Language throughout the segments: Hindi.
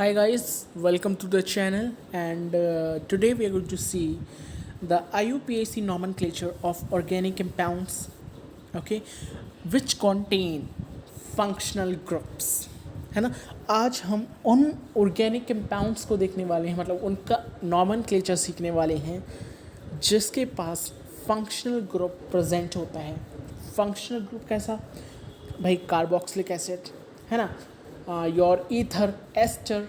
Hi guys, welcome to the channel and today we are going to see the IUPAC nomenclature of organic compounds, okay, which contain functional groups, है ना। आज हम उन ऑर्गेनिक कंपाउंड्स को देखने वाले हैं, मतलब उनका नॉमेनक्लेचर सीखने वाले हैं जिसके पास फंक्शनल ग्रुप प्रेजेंट होता है। फंक्शनल ग्रुप कैसा भाई? कार्बोक्सिलिक एसिड, है ना, योर ईथर, एस्टर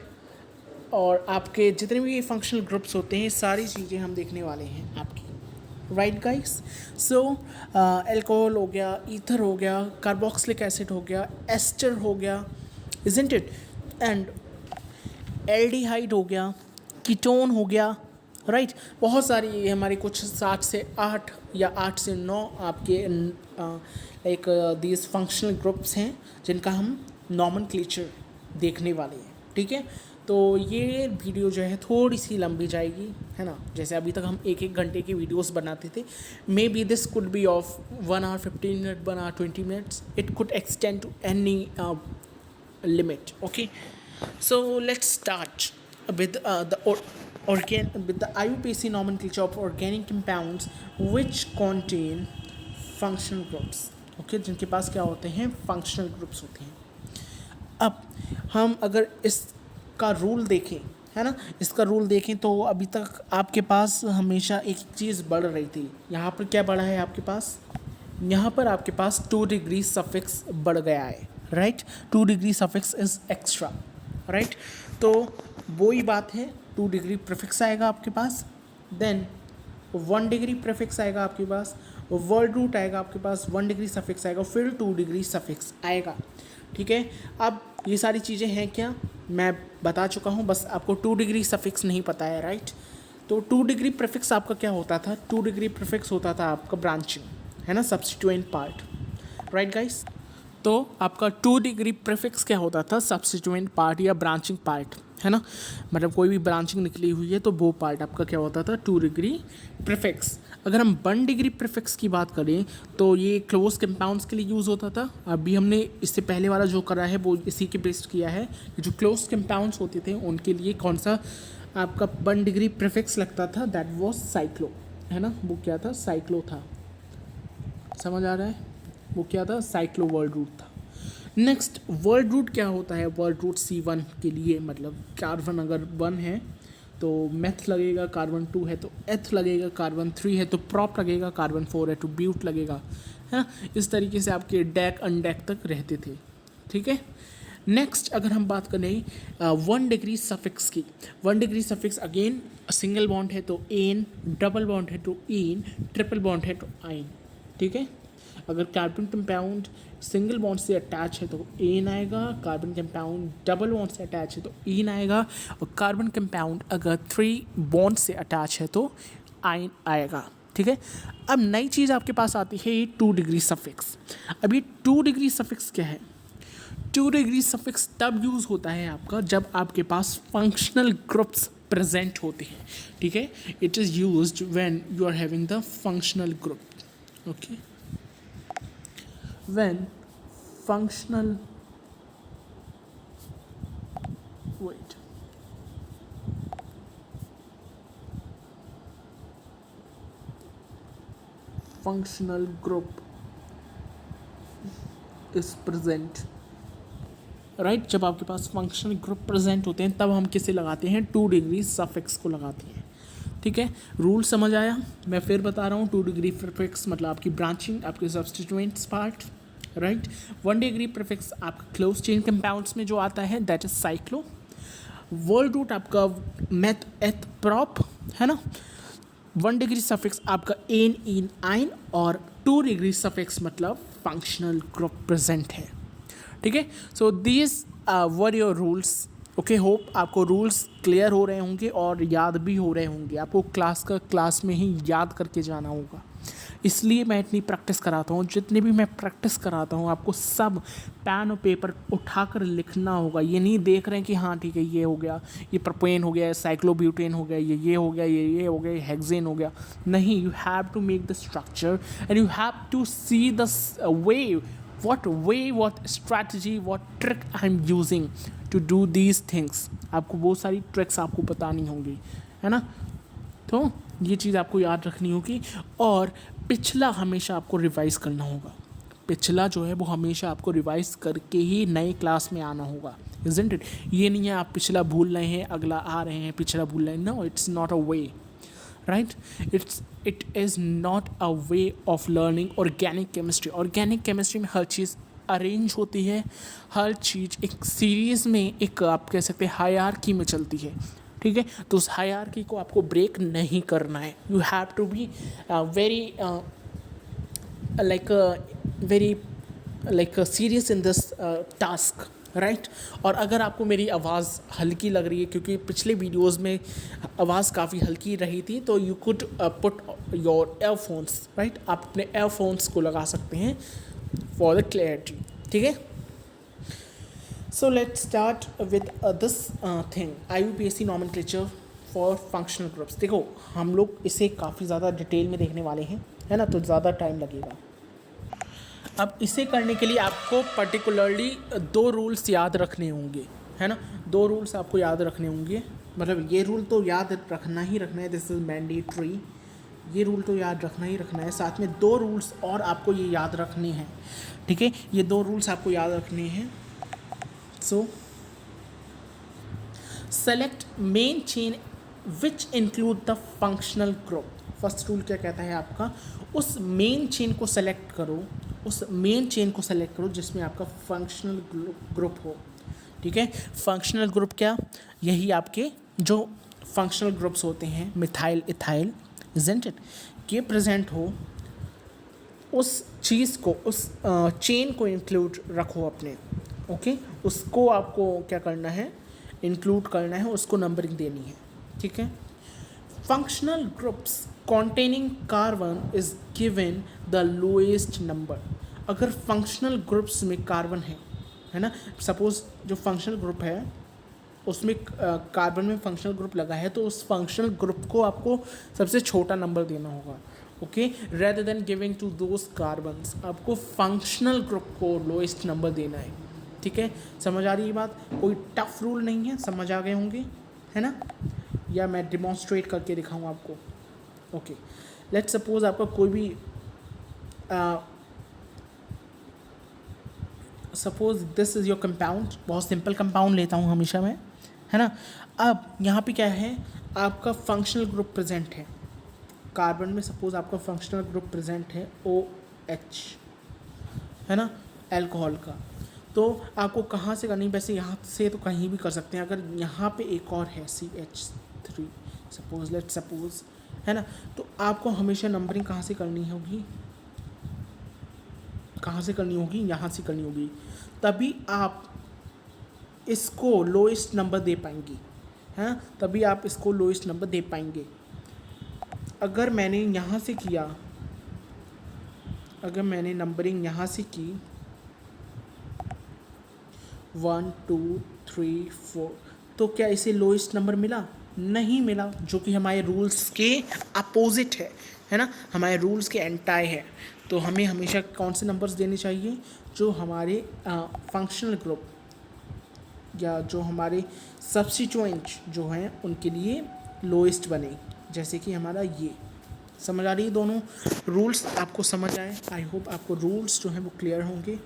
और आपके जितने भी फंक्शनल ग्रुप्स होते हैं, सारी चीज़ें हम देखने वाले हैं आपकी। राइट गाइस, सो अल्कोहल हो गया, ईथर हो गया, कार्बोक्सिलिक एसिड हो गया, एस्टर हो गया, इजंट इट, एंड एल्डिहाइड हो गया, कीटोन हो गया, राइट बहुत सारी हमारी कुछ 7 से 8 या 8 से 9 आपके लाइक दीज फंक्शनल ग्रुप्स हैं जिनका हम नॉमेनक्लेचर देखने वाले हैं। ठीक है, तो ये वीडियो जो है थोड़ी सी लंबी जाएगी, है ना। जैसे अभी तक हम 1-1 घंटे की वीडियोस बनाते थे, maybe this could be of 1 hour 15 minute, 1 hour 20 minutes, it could extend to any limit. Okay, so let's start with the IUPAC nomenclature of organic compounds which contain functional groups. Okay, जिनके पास क्या होते हैं? functional groups होते हैं। अब हम अगर इसका रूल देखें, है ना, इसका रूल देखें तो अभी तक आपके पास हमेशा एक चीज़ बढ़ रही थी। यहाँ पर क्या बढ़ा है आपके पास? यहाँ पर आपके पास 2 डिग्री सफिक्स बढ़ गया है, right. 2 degree suffix is extra, right. तो वो ही बात है, 2 डिग्री प्रीफिक्स आएगा आपके पास, देन 1 डिग्री प्रीफिक्स आएगा आपके पास, वर्ड रूट आएगा आपके पास, 1 डिग्री सफिक्स आएगा, फिर 2 डिग्री सफिक्स आएगा। ठीक है, अब ये सारी चीज़ें हैं क्या, मैं बता चुका हूँ, बस आपको 2 डिग्री सफिक्स नहीं पता है, राइट। तो 2 डिग्री प्रीफिक्स आपका क्या होता था? 2 डिग्री प्रीफिक्स होता था आपका ब्रांचिंग, है ना, सब्स्टिट्यूएंट पार्ट, राइट गाइस। तो आपका 2 डिग्री प्रीफिक्स क्या होता था? सब्स्टिट्यूएंट पार्ट या ब्रांचिंग पार्ट, है ना, मतलब कोई भी ब्रांचिंग निकली हुई है तो वो पार्ट आपका क्या होता था? 2 डिग्री प्रीफिक्स। अगर हम 1 डिग्री प्रीफिक्स की बात करें तो ये क्लोज कंपाउंड्स के लिए यूज़ होता था। अभी हमने इससे पहले वाला जो करा है वो इसी के बेस्ड किया है। जो क्लोज कंपाउंड्स होते थे उनके लिए कौन सा आपका 1 डिग्री प्रीफिक्स लगता था? दैट वॉज साइक्लो, है ना। वो क्या था? साइक्लो था, समझ आ रहा है? वो क्या था? साइक्लो वर्ड रूट था। नेक्स्ट, वर्ड रूट क्या होता है? वर्ड रूट C1 के लिए, मतलब कार्बन अगर 1 है तो मेथ लगेगा, कार्बन 2 है तो एथ लगेगा, कार्बन 3 है तो प्रॉप लगेगा, कार्बन 4 है तो ब्यूट लगेगा, है ना। इस तरीके से आपके डैक अनडैक तक रहते थे। ठीक है, नेक्स्ट अगर हम बात करें 1 डिग्री सफिक्स की, 1 degree suffix again single bond है तो एन, डबल बॉन्ड है तो इन, ट्रिपल बॉन्ड है तो आइन। ठीक है, अगर कार्बन कंपाउंड सिंगल बॉन्ड से अटैच है तो एन आएगा, कार्बन कंपाउंड डबल बॉन्ड से अटैच है तो इन आएगा, और कार्बन कंपाउंड अगर 3 बॉन्ड से अटैच है तो आइन आएगा। ठीक है, अब नई चीज़ आपके पास आती है ये 2 डिग्री सफिक्स। अब ये 2 डिग्री सफिक्स क्या है? 2 डिग्री सफिक्स तब यूज़ होता है आपका जब आपके पास फंक्शनल ग्रुप्स प्रेजेंट होते हैं। ठीक है, it is used when you are having the functional group. Okay, when functional wait functional group is present, right. जब आपके पास फंक्शनल ग्रुप प्रेजेंट होते हैं तब हम किसे लगाते हैं? 2 डिग्री सफिक्स को लगाते हैं। ठीक है, रूल समझ आया? मैं फिर बता रहा हूँ, 2 डिग्री प्रीफिक्स मतलब आपकी ब्रांचिंग, आपके substituents part, right. 1 degree prefix आपका क्लोज चेन कंपाउंड्स में जो आता है that is cyclo. Word root आपका मेथ, एथ, प्रॉप, है ना। 1 डिग्री सफिक्स आपका एन, इन, आइन, और 2 डिग्री सफिक्स मतलब फंक्शनल ग्रुप प्रेजेंट है। ठीक है, so these were your rules. Okay, hope आपको रूल्स क्लियर हो रहे होंगे और याद भी हो रहे होंगे। आपको क्लास में ही याद करके जाना होगा, इसलिए मैं इतनी प्रैक्टिस कराता हूँ। जितने भी मैं प्रैक्टिस कराता हूँ आपको सब पेन और पेपर उठाकर लिखना होगा। ये नहीं देख रहे हैं कि हाँ ठीक है ये हो गया, ये प्रोपेन हो गया, साइक्लोब्यूटेन हो गया, ये हो गया, ये हो गया, हेक्सेन हो गया। नहीं, you have to make the structure and you have to see the way, what strategy, what trick I'm using to do these things. आपको बहुत सारी ट्रिक्स आपको बतानी होंगी, है ना। तो ये चीज़ आपको याद रखनी होगी। और पिछला हमेशा आपको रिवाइज़ करना होगा। पिछला जो है वो हमेशा आपको रिवाइज़ करके ही नए क्लास में आना होगा, इज़न्ट इट। ये नहीं है आप पिछला भूल रहे हैं अगला आ रहे हैं, पिछला भूल रहे हैं। No, it's not a way, right. It is not a way of learning organic chemistry. Organic chemistry में हर चीज़ अरेंज होती है, हर चीज़ एक सीरीज़ में, एक आप कह सकते हैं हायरार्की में चलती है, ठीक है। तो उस हायरार्की को आपको ब्रेक नहीं करना है। You have to be very very serious in this task, right. और अगर आपको मेरी आवाज़ हल्की लग रही है, क्योंकि पिछले वीडियोस में आवाज़ काफ़ी हल्की रही थी, तो you could put your earphones, right. आप अपने एयरफोन्स को लगा सकते हैं फॉर द क्लैरिटी, ठीक है। So let's start with this thing, IUPAC nomenclature for functional groups. देखो, हम लोग इसे काफ़ी ज़्यादा डिटेल में देखने वाले हैं, है ना, तो ज़्यादा टाइम लगेगा। अब इसे करने के लिए आपको पर्टिकुलरली 2 रूल्स याद रखने होंगे, है ना। 2 रूल्स आपको याद रखने होंगे, मतलब ये रूल तो याद रखना ही रखना है, दिस इज़ मैंडेटरी। ये रूल तो याद रखना ही रखना है। साथ में 2 रूल्स और आपको ये याद रखने हैं, ठीक है। ये 2 रूल्स आपको याद रखने हैं। सो select main chain which include the functional group. First rule क्या कहता है आपका, उस मेन चेन को सेलेक्ट करो, उस मेन चेन को सेलेक्ट करो जिसमें आपका फंक्शनल ग्रुप हो, ठीक है। फंक्शनल ग्रुप क्या, यही आपके जो फंक्शनल ग्रुप्स होते हैं, मिथाइल इथाइल, इज़न्ट इट, के प्रेजेंट हो। उस चीज़ को, उस चेन को इंक्लूड रखो अपने, ओके। उसको आपको क्या करना है, इंक्लूड करना है, उसको नंबरिंग देनी है, ठीक है। Functional groups containing carbon is given the lowest number. अगर फंक्शनल ग्रुप्स में कार्बन है ना, सपोज जो फंक्शनल ग्रुप है उसमें कार्बन में फंक्शनल ग्रुप लगा है, तो उस फंक्शनल ग्रुप को आपको सबसे छोटा नंबर देना होगा, okay. Rather than giving to those carbons, आपको फंक्शनल ग्रुप को लोएस्ट नंबर देना है, ठीक है। समझ आ रही है बात, कोई टफ रूल नहीं है, समझ आ गए होंगे, है ना। या मैं डिमॉन्स्ट्रेट करके दिखाऊँ आपको, ओके। लेट्स सपोज आपका कोई भी suppose this is your compound, बहुत सिंपल कंपाउंड लेता हूँ हमेशा मैं, है ना। अब यहाँ पे क्या है, आपका फंक्शनल ग्रुप प्रेजेंट है कार्बन में। सपोज आपका फंक्शनल ग्रुप प्रेजेंट है OH, है ना, अल्कोहल का। तो आपको कहाँ से करनी, वैसे यहाँ से तो कहीं भी कर सकते हैं। अगर यहाँ पे एक और है CH3 सपोज, लेट्स सपोज, है ना, तो आपको हमेशा नंबरिंग कहाँ से करनी होगी, कहाँ से करनी होगी, यहाँ से करनी होगी, तभी आप इसको लोएस्ट नंबर दे पाएंगी, हैं, तभी आप इसको लोएस्ट नंबर दे पाएंगे। अगर मैंने यहाँ से किया, अगर मैंने नंबरिंग यहाँ से की 1 2 3 4, तो क्या इसे लोएस्ट नंबर मिला, नहीं मिला, जो कि हमारे रूल्स के अपोजिट है ना, हमारे रूल्स के एंटाई है। तो हमें हमेशा कौन से नंबर्स देने चाहिए, जो हमारे फंक्शनल ग्रुप या जो हमारे सब्स्टिट्यूएंट जो हैं उनके लिए लोएस्ट बने, जैसे कि हमारा ये। समझ आ रही है, दोनों रूल्स आपको समझ आए। आई होप आपको रूल्स जो हैं वो क्लियर होंगे,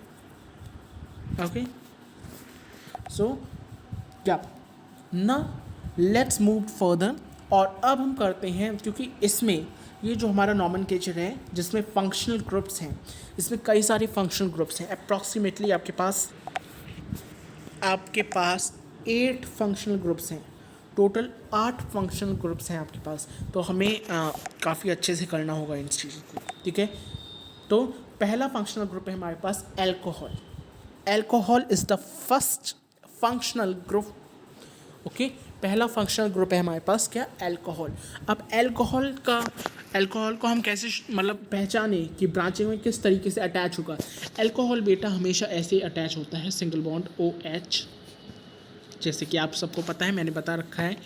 ओके। सो या ना लेट्स मूव फर्दर। और अब हम करते हैं, क्योंकि इसमें ये जो हमारा नॉमेनक्लेचर है जिसमें फंक्शनल ग्रुप्स हैं, इसमें कई सारे फंक्शनल ग्रुप्स हैं। अप्रॉक्सीमेटली आपके पास 8 फंक्शनल ग्रुप्स हैं, टोटल 8 फंक्शनल ग्रुप्स हैं आपके पास। तो हमें काफ़ी अच्छे से करना होगा इन चीज़ों को, ठीक है। तो पहला फंक्शनल ग्रुप है हमारे पास alcohol. Alcohol is the first functional group, okay. पहला फंक्शनल ग्रुप है हमारे पास क्या, अल्कोहल। अब अल्कोहल को हम कैसे मतलब पहचाने कि ब्रांचिंग में किस तरीके से अटैच होगा। अल्कोहल बेटा हमेशा ऐसे अटैच होता है, सिंगल बॉन्ड OH, जैसे कि आप सबको पता है, मैंने बता रखा है।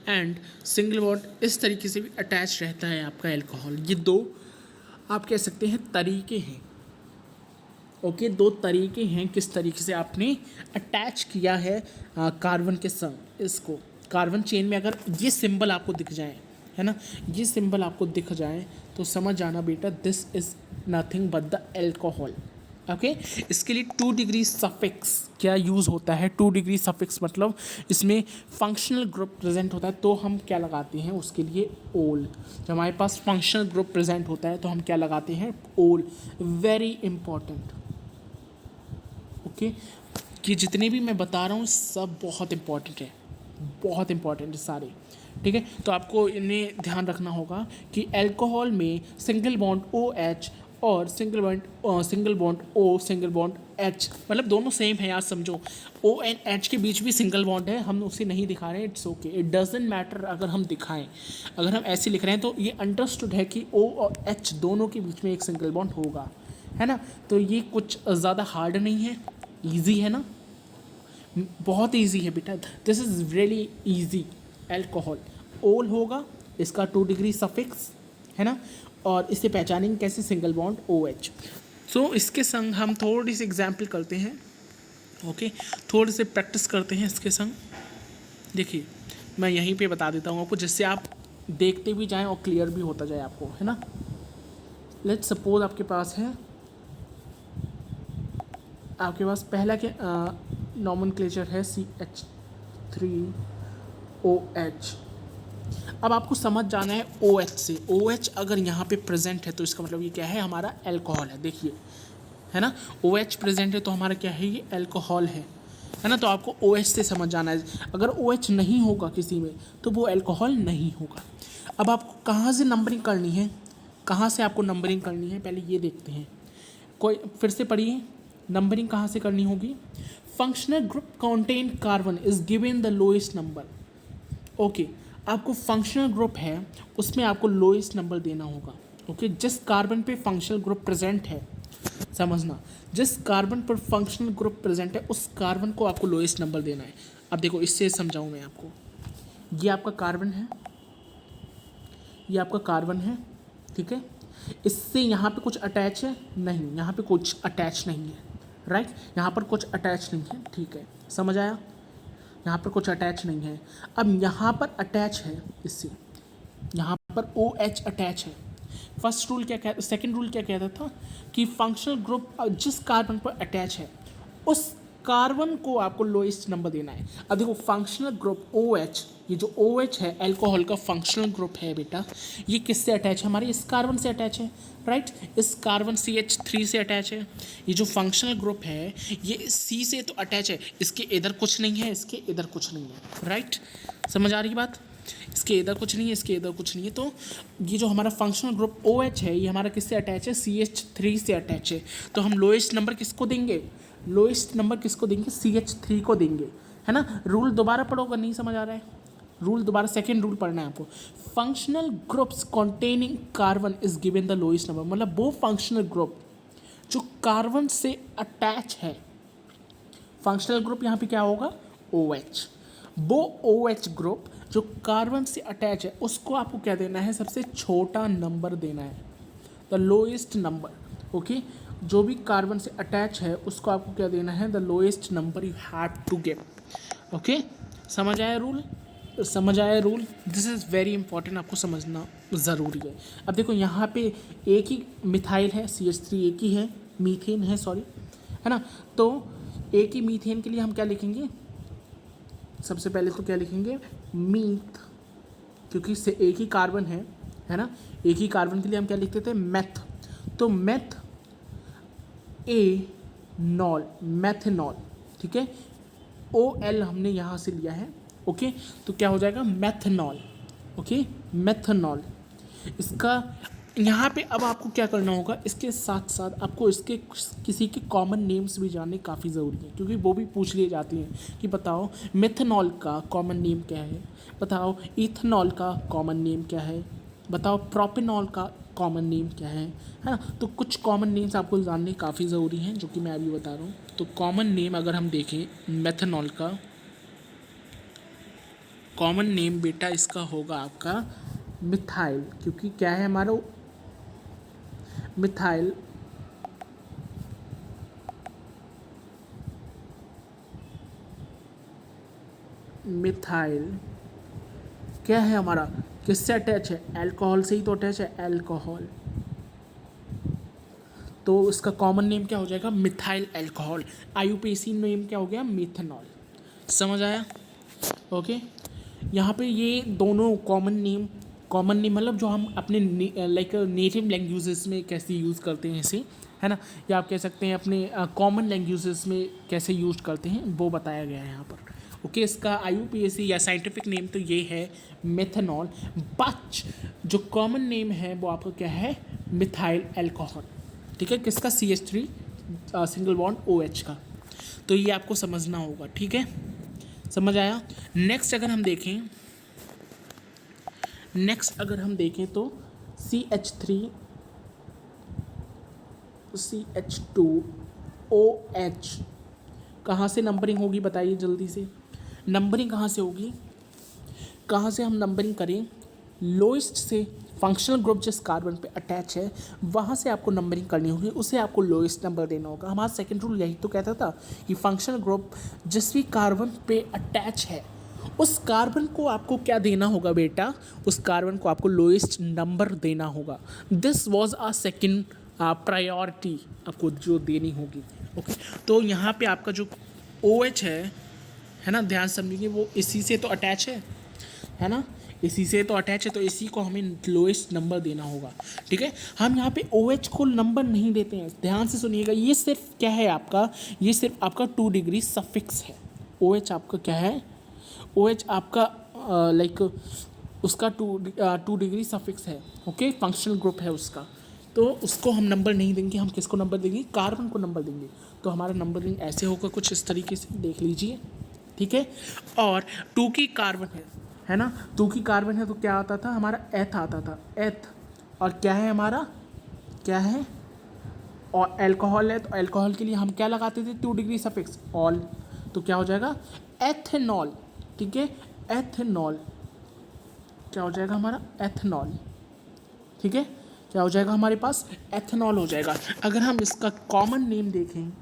एंड सिंगल बॉन्ड इस तरीके से भी अटैच रहता है आपका अल्कोहल। ये 2 आप कह सकते हैं तरीके हैं ओके, दो तरीके हैं किस तरीके से आपने अटैच किया है कार्बन के संग इसको। कार्बन चेन में अगर ये सिंबल आपको दिख जाए, है ना, ये सिंबल आपको दिख जाए तो समझ जाना बेटा this is nothing but the alcohol. Okay, इसके लिए 2 डिग्री सफिक्स क्या यूज़ होता है। 2 डिग्री सफिक्स मतलब इसमें फंक्शनल ग्रुप प्रेजेंट होता है तो हम क्या लगाते हैं उसके लिए ओल। जब हमारे पास फंक्शनल ग्रुप प्रेजेंट होता है तो हम क्या लगाते हैं ओल। Very important. ओके, कि जितने भी मैं बता रहा हूँ सब बहुत इंपॉर्टेंट है, बहुत इंपॉर्टेंट है सारे। ठीक है, तो आपको इन्हें ध्यान रखना होगा कि अल्कोहल में सिंगल बॉन्ड OH और single bond O single bond H, मतलब दोनों सेम है यार, समझो। O एंड H के बीच भी सिंगल बॉन्ड है, हम उसे नहीं दिखा रहे हैं, it's okay, it doesn't matter अगर हम दिखाएं। अगर हम ऐसे लिख रहे हैं तो ये अंडरस्टूड है कि O और H दोनों के बीच में एक सिंगल बॉन्ड होगा, है ना। तो ये कुछ ज़्यादा हार्ड नहीं है, ईजी है ना, बहुत ईजी है बेटा, this is really easy. Alcohol ओल होगा, इसका 2 डिग्री सफिक्स, है ना, और इसे पहचानेंगे कैसे, सिंगल बॉन्ड OH। सो इसके संग हम थोड़ी सी एग्जाम्पल करते हैं। ओके, थोड़े से प्रैक्टिस करते हैं इसके संग। देखिए मैं यहीं पे बता देता हूँ आपको, जिससे आप देखते भी जाएं और क्लियर भी होता जाए आपको, है ना। लेट्स सपोज आपके पास है, आपके पास पहला के नॉमेनक्लेचर है CH3OH। अब आपको समझ जाना है OH से, OH अगर यहाँ पे प्रेजेंट है तो इसका मतलब ये क्या है, हमारा अल्कोहल है। देखिए, है ना, OH प्रेजेंट है तो हमारा क्या है, ये अल्कोहल है ना। तो आपको OH से समझ जाना है, अगर OH नहीं होगा किसी में तो वो अल्कोहल नहीं होगा। अब आपको कहाँ से नंबरिंग करनी है, कहाँ से आपको नंबरिंग करनी है, पहले ये देखते हैं। कोई फिर से पढ़िए, नंबरिंग कहाँ से करनी होगी। Functional group contain carbon is given the lowest number. Okay, आपको फंक्शनल ग्रुप है उसमें आपको लोएस्ट नंबर देना होगा। ओके, जिस कार्बन पे फंक्शनल ग्रुप प्रेजेंट है, समझना, जिस कार्बन पर फंक्शनल ग्रुप प्रेजेंट है उस कार्बन को आपको लोएस्ट नंबर देना है। अब देखो इससे समझाऊँ मैं आपको, ये आपका कार्बन है, ये आपका कार्बन है, ठीक है। इससे यहाँ पे कुछ अटैच है नहीं, यहाँ पे कुछ अटैच नहीं है, राइट, यहाँ पर कुछ अटैच नहीं है, ठीक है, समझ आया, यहाँ पर कुछ अटैच नहीं है। अब यहाँ पर अटैच है इससे, यहाँ पर OH अटैच है। फर्स्ट रूल क्या कहता, सेकंड रूल क्या कहता था कि फंक्शनल ग्रुप जिस कार्बन पर अटैच है उस कार्बन को आपको लोएस्ट नंबर देना है। अब देखो फंक्शनल ग्रुप OH, ये जो OH है अल्कोहल का फंक्शनल ग्रुप है बेटा, ये किससे अटैच है, हमारे इस कार्बन से अटैच है, राइट, इस कार्बन CH3 से अटैच है। ये जो फंक्शनल ग्रुप है ये C से तो अटैच है, इसके इधर कुछ नहीं है, इसके इधर कुछ नहीं है, राइट, समझ आ रही बात, इसके इधर कुछ नहीं है, इसके इधर कुछ नहीं है। तो ये जो हमारा फंक्शनल ग्रुप OH है ये हमारा किससे अटैच है, CH3 से अटैच है। तो हम लोएस्ट नंबर किसको देंगे, लोएस्ट नंबर किसको देंगे, CH3 को देंगे, है ना। रूल दोबारा पढ़ोगे, नहीं समझ आ रहा है, रूल दोबारा सेकेंड रूल पढ़ना है आपको। Functional groups containing carbon is given the lowest number, मतलब वो फंक्शनल ग्रुप जो कार्बन से अटैच है, फंक्शनल ग्रुप यहाँ पे क्या होगा OH, वो OH ग्रुप जो कार्बन से अटैच है उसको आपको क्या देना है, सबसे छोटा नंबर देना है, द लोएस्ट नंबर। ओके, जो भी कार्बन से अटैच है उसको आपको क्या देना है, the lowest number you have to give. Okay, समझ आया रूल, समझ आया rule, this is very important, आपको समझना ज़रूरी है। अब देखो यहाँ पे एक ही मिथाइल है, CH3 एक ही है, मीथेन है सॉरी, है ना। तो एक ही मीथेन के लिए हम क्या लिखेंगे, सबसे पहले तो क्या लिखेंगे, मीथ, क्योंकि से एक ही कार्बन है ना, एक ही कार्बन के लिए हम क्या लिखते थे, मेथ। तो मेथ ए नॉल, मैथेनॉल, ठीक है, OL हमने यहाँ से लिया है। ओके, तो क्या हो जाएगा, मैथेनॉल। ओके, मैथेनॉल, इसका यहाँ पे अब आपको क्या करना होगा, इसके साथ साथ आपको इसके किसी के कॉमन नेम्स भी जानने काफ़ी ज़रूरी है, क्योंकि वो भी पूछ लिए जाती हैं कि बताओ मेथनॉल का कॉमन नेम क्या है, बताओ इथेनॉल का कॉमन नेम क्या है, बताओ प्रोपेनॉल का कॉमन नेम क्या है ना। तो कुछ कॉमन नेम्स आपको जानने काफ़ी ज़रूरी हैं जो कि मैं अभी बता रहा हूँ। तो कॉमन नेम अगर हम देखें मेथनॉल का, कॉमन नेम बेटा इसका होगा आपका मिथाइल, क्योंकि क्या है हमारा मिथाइल मिथाइल क्या है हमारा, किससे अटैच है, अल्कोहल से ही तो अटैच है, अल्कोहल। तो इसका कॉमन नेम क्या हो जाएगा, मिथाइल अल्कोहल। आईयूपीएसी नेम क्या हो गया, मेथनॉल। समझ आया? ओके। यहाँ पे ये दोनों कॉमन नेम मतलब जो हम अपने लाइक नेटिव लैंग्वेजेस में कैसे यूज़ करते हैं इसे, है ना, या आप कह सकते हैं अपने कॉमन लैंग्वेजेस में कैसे यूज करते हैं, वो बताया गया है यहाँ पर। ओके, इसका आईयूपीएसी या साइंटिफिक नेम तो ये है मेथनॉल, बट जो कॉमन नेम है वो आपका क्या है, मिथाइल अल्कोहल। ठीक है, किसका, CH3 सिंगल बॉन्ड OH का। तो ये आपको समझना होगा, ठीक है, समझ आया? नेक्स्ट अगर हम देखें तो CH3CH2OH कहाँ से नंबरिंग होगी बताइए जल्दी से। नंबरिंग कहाँ से होगी, कहाँ से हम नंबरिंग करें, लोएस्ट से। फंक्शनल ग्रुप जिस कार्बन पे अटैच है वहाँ से आपको नंबरिंग करनी होगी, उसे आपको लोएस्ट नंबर देना होगा। हमारा सेकंड रूल यही तो कहता था कि फंक्शनल ग्रुप जिस भी कार्बन पे अटैच है उस कार्बन को आपको क्या देना होगा बेटा, उस कार्बन को आपको लोएस्ट नंबर देना होगा। This was a second priority आपको जो देनी होगी। ओके, तो यहाँ पे आपका जो OH है ना, ध्यान समझिए, वो इसी से तो अटैच है ना, इसी से तो अटैच है, तो इसी को हमें लोएस्ट नंबर देना होगा। ठीक है, हम यहाँ पे OH को नंबर नहीं देते हैं, ध्यान से सुनिएगा। ये सिर्फ क्या है आपका, ये सिर्फ आपका 2 डिग्री सफिक्स है। OH आपका क्या है, OH आपका लाइक उसका 2 डिग्री सफिक्स है। ओके, फंक्शनल ग्रुप है उसका, तो उसको हम नंबर नहीं देंगे। हम किसको नंबर देंगे, कार्बन को नंबर देंगे। तो हमारा नंबरिंग ऐसे होगा कुछ इस तरीके से, देख लीजिए। ठीक है, और 2 की कार्बन है ना, 2 की कार्बन है तो क्या आता था हमारा, एथ आता था, एथ। और क्या है हमारा, क्या है, और अल्कोहल है, तो अल्कोहल के लिए हम क्या लगाते थे, 2 डिग्री सफिक्स, ऑल। तो क्या हो जाएगा, एथेनॉल। ठीक है, एथेनॉल क्या हो जाएगा हमारा, एथेनॉल। ठीक है, क्या हो जाएगा हमारे पास, एथेनॉल हो जाएगा। अगर हम इसका कॉमन नेम देखें,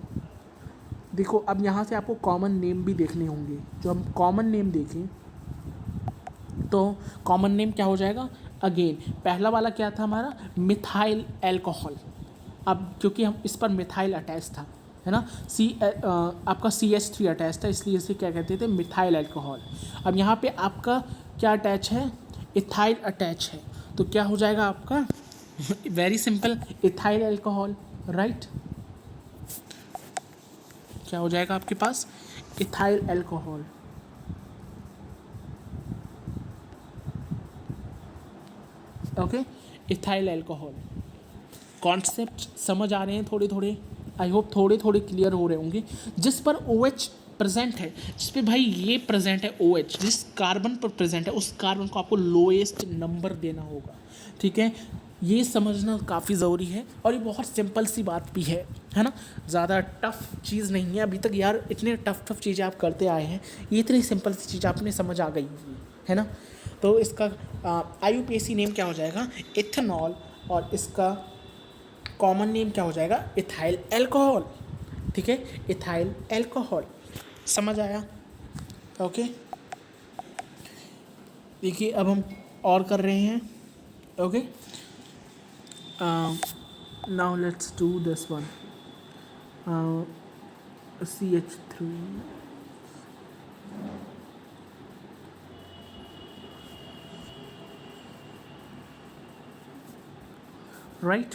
देखो अब यहाँ से आपको कॉमन नेम भी देखने होंगे। जो हम कॉमन नेम देखें तो कॉमन नेम क्या हो जाएगा, अगेन पहला वाला क्या था हमारा, मिथाइल अल्कोहल। अब क्योंकि हम इस पर मिथाइल अटैच था, है ना, आपका CH3 अटैच था, इसलिए इसे क्या कहते थे, मिथाइल अल्कोहल। अब यहाँ पे आपका क्या अटैच है, इथाइल अटैच है, तो क्या हो जाएगा आपका, very simple, ethyl alcohol, right. क्या हो जाएगा आपके पास, ethyl alcohol. Okay, ethyl alcohol. Concept समझ आ रहे हैं थोड़े थोड़े, आई होप थोड़े थोड़े क्लियर हो रहे होंगे। जिस पर OH प्रेजेंट है, जिस पे भाई ये प्रेजेंट है OH, जिस कार्बन पर प्रेजेंट है उस कार्बन को आपको लोएस्ट नंबर देना होगा। ठीक है, ये समझना काफ़ी ज़रूरी है, और ये बहुत सिंपल सी बात भी है ना, ज़्यादा टफ चीज़ नहीं है। अभी तक यार इतने टफ चीज़ें आप करते आए हैं, ये इतनी सिंपल सी चीज़ आपने समझ आ गई है ना। तो इसका IUPAC नेम क्या हो जाएगा, इथेनॉल, और इसका कॉमन नेम क्या हो जाएगा, इथाइल अल्कोहल। ठीक है, इथाइल अल्कोहल। समझ आया? ओके, देखिए अब हम और कर रहे हैं। Okay, now let's do this one, CH3 right.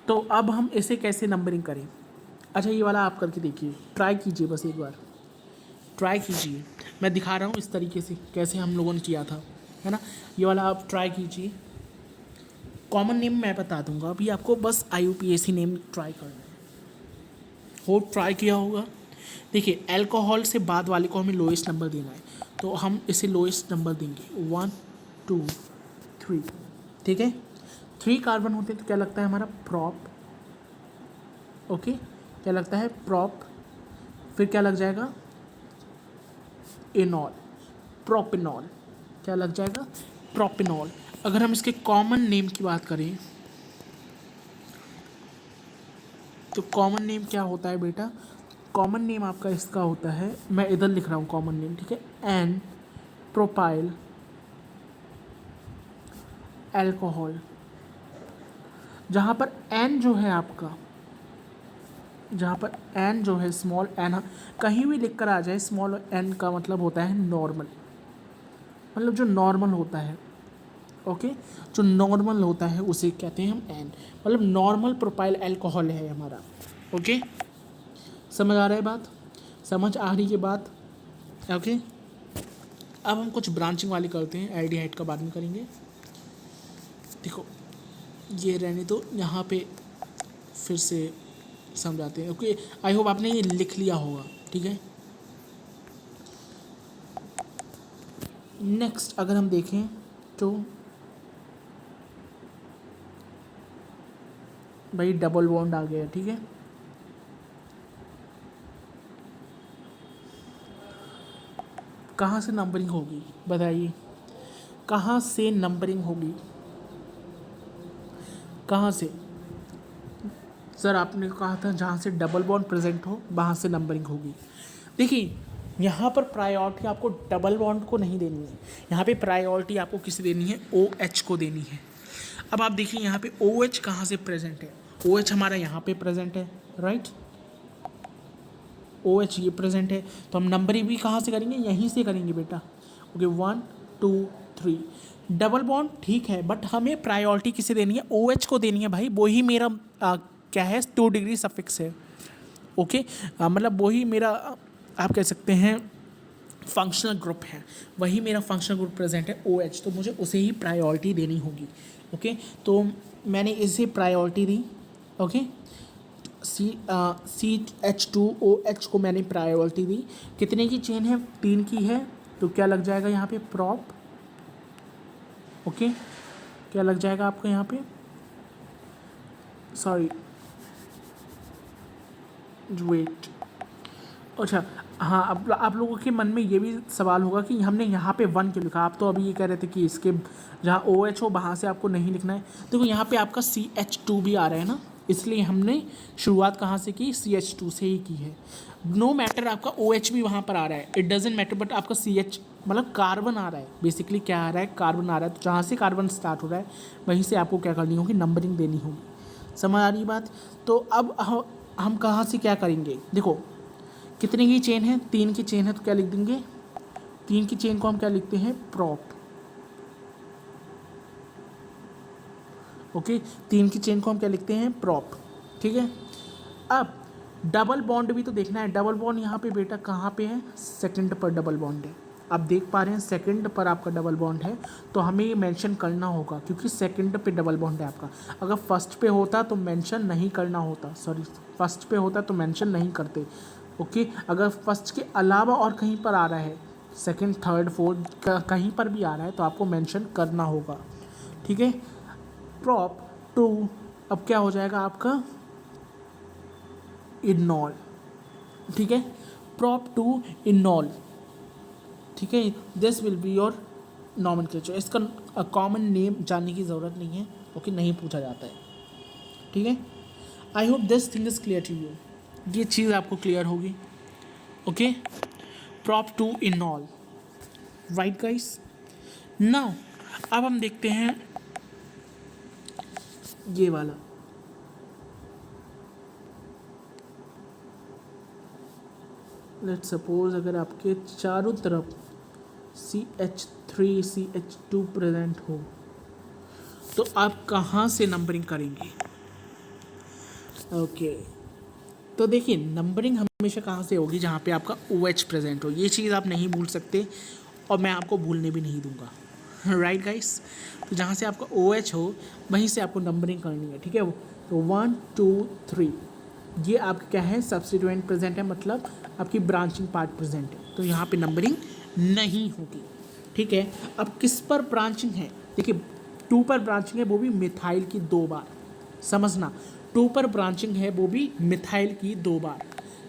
तो अब हम इसे कैसे नंबरिंग करें। अच्छा, ये वाला आप करके देखिए, ट्राई कीजिए, बस एक बार ट्राई कीजिए। मैं दिखा रहा हूँ इस तरीके से कैसे हम लोगों ने किया था, है ना। ये वाला आप ट्राई कीजिए। कॉमन नेम मैं बता दूंगा, अभी आपको बस IUPAC नेम ट्राई करना है। होप ट्राई किया होगा। देखिए, अल्कोहल से बाद वाले को हमें लोएस्ट नंबर देना है, तो हम इसे लोएस्ट नंबर देंगे 1 2 3। ठीक है, 3 कार्बन होते हैं तो क्या लगता है हमारा, प्रॉप। ओके, क्या लगता है, प्रॉप। फिर क्या लग जाएगा, एनॉल, प्रोपेनॉल। क्या लग जाएगा, प्रोपेनॉल। अगर हम इसके कॉमन नेम की बात करें तो कॉमन नेम क्या होता है बेटा, कॉमन नेम आपका इसका होता है, मैं इधर लिख रहा हूँ कॉमन नेम, ठीक है, एन प्रोपाइल अल्कोहल। जहाँ पर एन जो है आपका, जहाँ पर एन जो है स्मॉल एन कहीं भी लिख कर आ जाए, स्मॉल एन का मतलब होता है नॉर्मल, मतलब जो नॉर्मल होता है, ओके, जो नॉर्मल होता है उसे कहते हैं हम एन, मतलब नॉर्मल प्रोपाइल अल्कोहल है हमारा। ओके, समझ आ रहा है बात, समझ आ रही है बात, ओके। अब हम कुछ ब्रांचिंग वाली करते हैं, एल्डिहाइड का बाद में करेंगे। देखो ये रहने दो, यहाँ पे फिर से समझाते हैं, ओके। आई होप आपने ये लिख लिया होगा, ठीक है। नेक्स्ट अगर हम देखें तो भाई डबल बॉन्ड आ गया, ठीक है। कहाँ से नंबरिंग होगी बताइए, कहाँ से नंबरिंग होगी, कहाँ से? सर आपने कहा था जहाँ से डबल बॉन्ड प्रेजेंट हो वहाँ से नंबरिंग होगी। देखिए यहाँ पर प्रायोरिटी आपको डबल बॉन्ड को नहीं देनी है, यहाँ पे प्रायोरिटी आपको किसे देनी है, ओ एच को देनी है। अब आप देखिए यहाँ पे ओ एच कहाँ से प्रेजेंट है, ओ एच हमारा यहाँ पे प्रेजेंट है, राइट, ओ एच ये प्रेजेंट है, तो हम नंबरिंग भी कहाँ से करेंगे, यहीं से करेंगे बेटा। ओके 1 2 3 डबल बॉन्ड ठीक है, बट हमें प्रायोरिटी किसे देनी है, ओ एच को देनी है भाई, वही मेरा क्या है 2 डिग्री सफिक्स है, ओके। मतलब वही मेरा आप कह सकते हैं फंक्शनल ग्रुप है, वही मेरा फंक्शनल ग्रुप प्रेजेंट है ओ एच, तो मुझे उसे ही प्रायोरिटी देनी होगी, ओके। तो मैंने इसे प्रायोरिटी दी, okay. C H two O H को मैंने प्रायोरिटी दी। कितने की चेन है, 3 की है, तो क्या लग जाएगा यहाँ पे प्रॉप, ओके। क्या लग जाएगा आपको यहाँ पे, सॉरी वेट, अच्छा हाँ। अब आप लोगों के मन में ये भी सवाल होगा कि हमने यहाँ पे 1 क्यों लिखा, आप तो अभी ये कह रहे थे कि इसके जहाँ ओ एच हो वहाँ से आपको नहीं लिखना है। देखो यहाँ पे आपका सी एच टू भी आ रहा है ना, इसलिए हमने शुरुआत कहाँ से की, सी एच टू से ही की है। नो मैटर आपका ओ एच भी वहाँ पर आ रहा है, इट डजेंट मैटर, बट आपका सी एच मतलब कार्बन आ रहा है, बेसिकली क्या आ रहा है, कार्बन आ रहा है, तो जहाँ से कार्बन स्टार्ट हो रहा है वहीं से आपको क्या करनी होगी, नंबरिंग देनी होगी। समझ आ रही बात? तो अब हम कहाँ से क्या करेंगे, देखो कितने की चेन है, 3 की चेन है, तो क्या लिख देंगे, 3 की चेन को हम क्या लिखते हैं, प्रॉप, ओके। 3 की चेन को हम क्या लिखते हैं, प्रॉप, ठीक है। अब डबल बॉन्ड भी तो देखना है, डबल बॉन्ड यहाँ पे बेटा कहाँ पे है, सेकंड पर डबल बॉन्ड है, आप देख पा रहे हैं सेकंड पर आपका डबल बॉन्ड है, तो हमें ये मेंशन करना होगा क्योंकि सेकंड पे डबल बॉन्ड है आपका। अगर फर्स्ट पे होता तो मेंशन नहीं करना होता, सॉरी फर्स्ट पे होता तो मेंशन नहीं करते, ओके। अगर फर्स्ट के अलावा और कहीं पर आ रहा है, सेकंड थर्ड फोर्थ कहीं पर भी आ रहा है तो आपको मेंशन करना होगा, ठीक है। प्रॉप टू अब क्या हो जाएगा आपका, इनॉल, ठीक है, प्रॉप टू इनॉल, ठीक है। This will be your nomenclature, इसका कॉमन नेम जानने की ज़रूरत नहीं है, ओके, नहीं पूछा जाता है, ठीक है। I hope this thing is clear to you, ये चीज़ आपको क्लियर होगी, okay. Prop two enol, right guys. Now अब हम देखते हैं ये वाला, लेट्स सपोज अगर आपके चारों तरफ CH3 CH2 प्रेजेंट हो तो आप कहाँ से नंबरिंग करेंगे, ओके। तो देखिए नंबरिंग हमेशा कहाँ से होगी, जहाँ पे आपका OH प्रेजेंट हो, ये चीज़ आप नहीं भूल सकते और मैं आपको भूलने भी नहीं दूंगा, राइट गाइस। तो जहाँ से आपका OH हो वहीं से आपको नंबरिंग करनी है, ठीक है। तो 1 2 3 ये आपका क्या है, सब्स्टिट्यूएंट प्रेजेंट है, मतलब आपकी ब्रांचिंग पार्ट प्रेजेंट है, तो यहाँ पे नंबरिंग नहीं होगी, ठीक है। अब किस पर ब्रांचिंग है, देखिए 2 पर ब्रांचिंग है, वो भी मिथाइल की 2 बार, समझना 2 पर ब्रांचिंग है वो भी मिथाइल की 2 बार,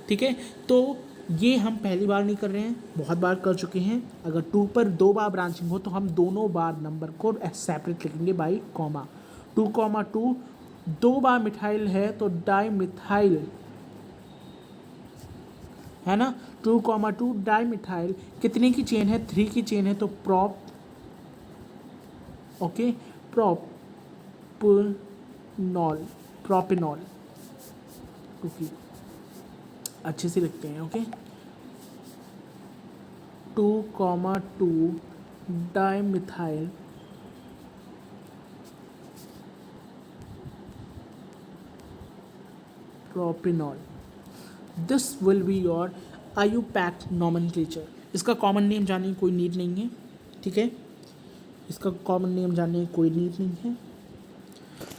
ठीक है। तो ये हम पहली बार नहीं कर रहे हैं, बहुत बार कर चुके हैं। अगर 2 पर 2 बार ब्रांचिंग हो तो हम दोनों बार नंबर को सेपरेट लिखेंगे बाई कॉमा, 2,2 2 बार मिथाइल है तो डाई मिथाइल है ना। 2,2 डाई मिथाइल कितने की चेन है, 3 की चेन है, तो prop, okay, propanol, propanol, okay, अच्छे से लिखते हैं, okay. 2,2 di methyl propanol, this will be your IUPAC nomenclature. इसका कॉमन नेम जानने की कोई नीड नहीं है, ठीक है, इसका कॉमन नेम जानने की कोई नीड नहीं है,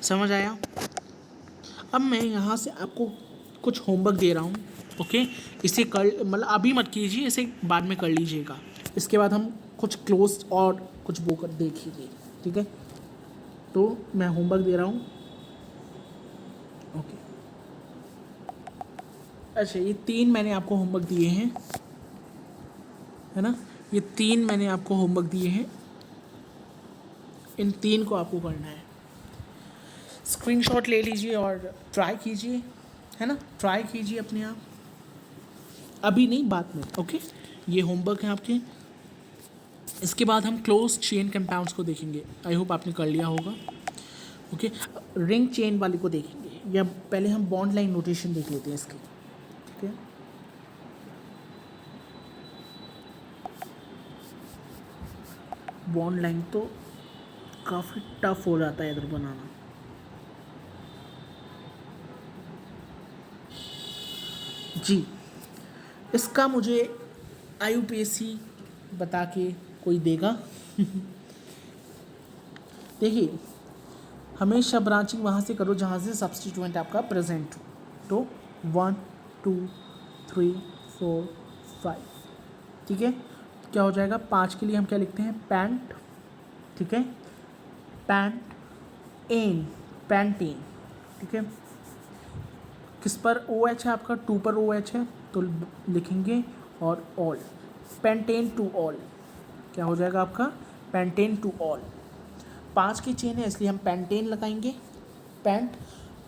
समझ आया। अब मैं यहाँ से आपको कुछ होमवर्क दे रहा हूँ, ओके, इसे कर, मतलब अभी मत कीजिए, इसे बाद में कर लीजिएगा। इसके बाद हम कुछ क्लोज और कुछ वो कर देखिए, ठीक है। तो मैं होमवर्क दे रहा हूँ, ओके। अच्छा, ये 3 मैंने आपको होमवर्क दिए हैं, है ना, ये 3 मैंने आपको होमवर्क दिए हैं, इन 3 को आपको करना है। स्क्रीनशॉट ले लीजिए और ट्राई कीजिए, है ना, ट्राई कीजिए अपने आप, अभी नहीं बाद में, ओके। ये होमवर्क है आपके। इसके बाद हम क्लोज चेन कंपाउंड्स को देखेंगे, आई होप आपने कर लिया होगा, ओके। रिंग चेन वाली को देखेंगे, या पहले हम बॉन्ड लाइन नोटेशन देख लेते हैं इसकी, ठीक है। बॉन्ड लाइन तो काफ़ी टफ हो जाता है इधर बनाना, जी। इसका मुझे IUPAC बता के कोई देगा। देखिए, हमेशा ब्रांचिंग वहाँ से करो जहाँ से सब्स्टिट्यूएंट आपका प्रेजेंट हो। तो 1 2 3 4 5, ठीक है। क्या हो जाएगा, 5 के लिए हम क्या लिखते हैं, पैंट, ठीक है, पैंट एन, पैंटेन, ठीक है। किस पर OH है आपका, 2 पर OH है, तो लिखेंगे और ऑल, पेंटेन टू ऑल, क्या हो जाएगा आपका, पेंटेन टू ऑल। 5 की चेन है इसलिए हम पेंटेन लगाएंगे, पेंट,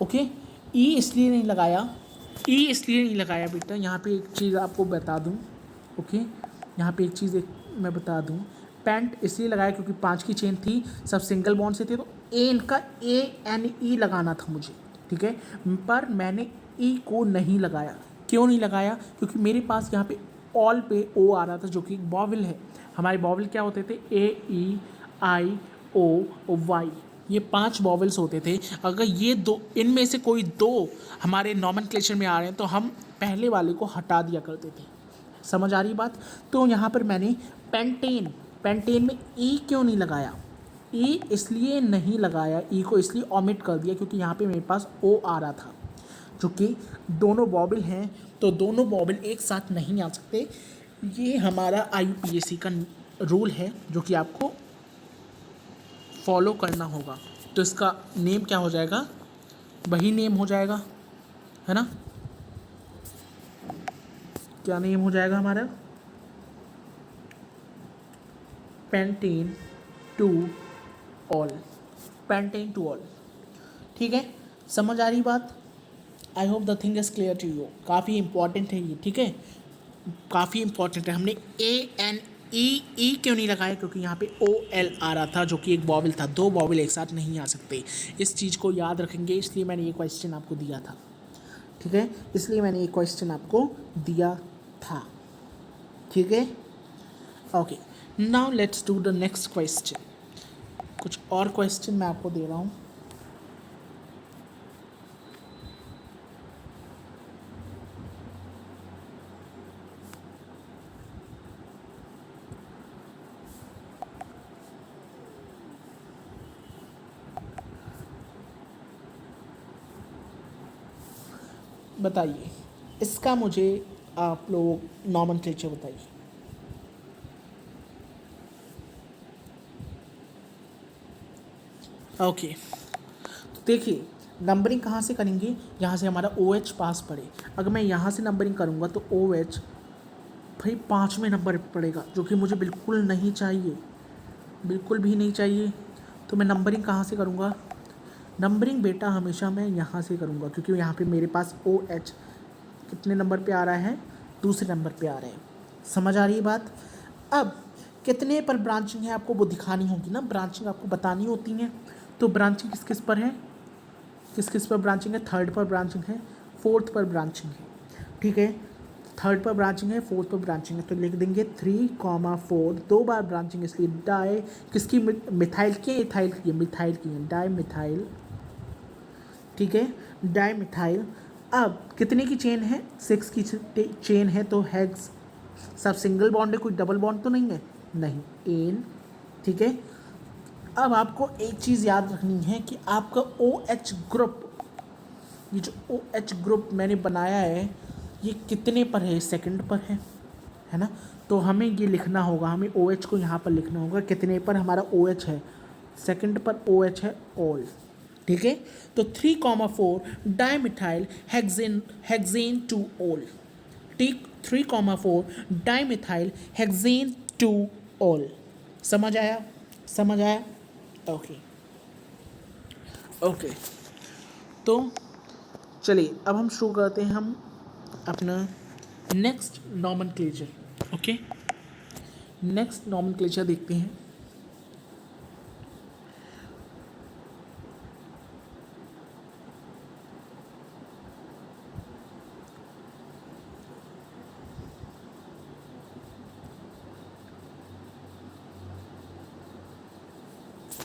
ओके। इसलिए नहीं लगाया, इसलिए नहीं लगाया बेटा, यहाँ पे एक चीज़ आपको बता दूँ, ओके, यहाँ पे एक चीज़ मैं बता दूँ, पेंट इसलिए लगाया क्योंकि 5 की चेन थी, सब सिंगल बॉन्ड से थे, तो एन का ANE लगाना था मुझे, ठीक है, पर मैंने को नहीं लगाया। क्यों नहीं लगाया, क्योंकि मेरे पास यहाँ पे ऑल पे O आ रहा था, जो कि एक बॉवल है। हमारे बॉवल क्या होते थे, AEIOY, ये 5 वॉवल्स होते थे। अगर ये 2 इनमें से कोई 2 हमारे नॉमेनक्लेचर में आ रहे हैं तो हम पहले वाले को हटा दिया करते थे, समझ आ रही बात। तो यहाँ पर मैंने पेंटेन, पेंटेन में क्यों नहीं लगाया, इसलिए नहीं लगाया, को इसलिए ओमिट कर दिया क्योंकि यहाँ पे मेरे पास O आ रहा था, जो कि दोनों वॉवल हैं, तो दोनों वॉवल एक साथ नहीं आ सकते। ये हमारा IUPAC का रूल है जो कि आपको फॉलो करना होगा। तो इसका नेम क्या हो जाएगा, वही नेम हो जाएगा, है ना, क्या नेम हो जाएगा हमारा, pentane two ol, pentane two ol, ठीक है। समझ आ रही बात, I hope the thing is clear to you. काफ़ी इंपॉर्टेंट है ये, ठीक है, काफ़ी इंपॉर्टेंट है। हमने ANE क्यों नहीं लगाया, क्योंकि यहाँ पे OL आ रहा था, जो कि एक वॉवल था, 2 वॉवल एक साथ नहीं आ सकते। इस चीज़ को याद रखेंगे, इसलिए मैंने ये क्वेश्चन आपको दिया था, ठीक है, इसलिए मैंने ये क्वेश्चन आपको दिया था, ठीक है, okay. Now let's do the next question. कुछ और क्वेश्चन मैं आपको दे रहा हूँ, बताइए इसका, मुझे आप लोग नॉमेनक्लेचर बताइए। ओके, तो देखिए नंबरिंग कहाँ से करेंगे, यहाँ से हमारा OH पास पड़े। अगर मैं यहाँ से नंबरिंग करूँगा तो OH भाई 5वें नंबर पर पड़ेगा, जो कि मुझे बिल्कुल नहीं चाहिए, बिल्कुल भी नहीं चाहिए। तो मैं नंबरिंग कहाँ से करूँगा, नंबरिंग बेटा हमेशा मैं यहाँ से करूँगा, क्योंकि यहाँ पे मेरे पास OH कितने नंबर पे आ रहा है, दूसरे नंबर पे आ रहे हैं। समझ आ रही है बात? अब कितने पर ब्रांचिंग है आपको वो दिखानी होगी ना, ब्रांचिंग आपको बतानी होती है। तो ब्रांचिंग किस किस पर है, किस किस पर ब्रांचिंग है? थर्ड पर ब्रांचिंग है, फोर्थ पर ब्रांचिंग है, ठीक है। थर्ड पर ब्रांचिंग है, फोर्थ पर ब्रांचिंग है, तो लिख देंगे 3,4, 2 बार ब्रांचिंग, इसलिए डाई किसकी, मिथाइल की, इथाइल की, मिथाइल की है, डाई मिथाइल, ठीक है, डाई मिथाइल। अब कितने की चेन है? 6 की चेन है, तो हेक्स, सब सिंगल बॉन्ड है, कोई डबल बॉन्ड तो नहीं है, नहीं, एन, ठीक है। अब आपको एक चीज़ याद रखनी है कि आपका OH ग्रुप, ये जो OH ग्रुप मैंने बनाया है ये कितने पर है? सेकंड पर है ना। तो हमें ये लिखना होगा, हमें OH को यहाँ पर लिखना होगा कितने पर हमारा OH है, सेकंड पर OH है, ऑल, ठीक है। तो 3,4 डाइमिथाइल हेक्सेन, हेक्सेन 2 ऑल, ठीक, 3,4 डाइमिथाइल हेक्सेन 2 ऑल। समझ आया? समझ आया? Okay okay. तो चलिए अब हम शुरू करते हैं हम अपना next nomenclature. Okay, next nomenclature देखते हैं।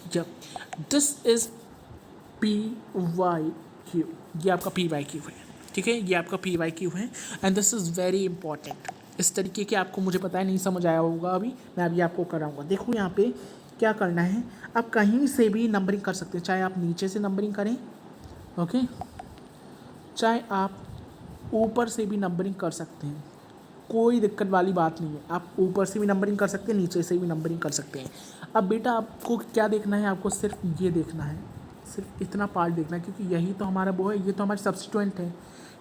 जब दिस इज PYQ, ये आपका PYQ है, ठीक है, ये आपका PYQ है and this is very important. इस तरीके के आपको, मुझे पता है नहीं समझ आया होगा अभी, मैं अभी आपको कराऊंगा। देखो यहाँ पे क्या करना है, आप कहीं से भी नंबरिंग कर सकते हैं, चाहे आप नीचे से नंबरिंग करें, ओके, चाहे आप ऊपर से भी नंबरिंग कर सकते हैं, कोई दिक्कत वाली बात नहीं है। आप ऊपर से भी नंबरिंग कर सकते हैं, नीचे से भी नंबरिंग कर सकते हैं। अब बेटा आपको क्या देखना है, आपको सिर्फ ये देखना है, सिर्फ इतना पार्ट देखना है, क्योंकि यही तो हमारा वो है, ये तो हमारे सब्स्टिट्यूएंट है,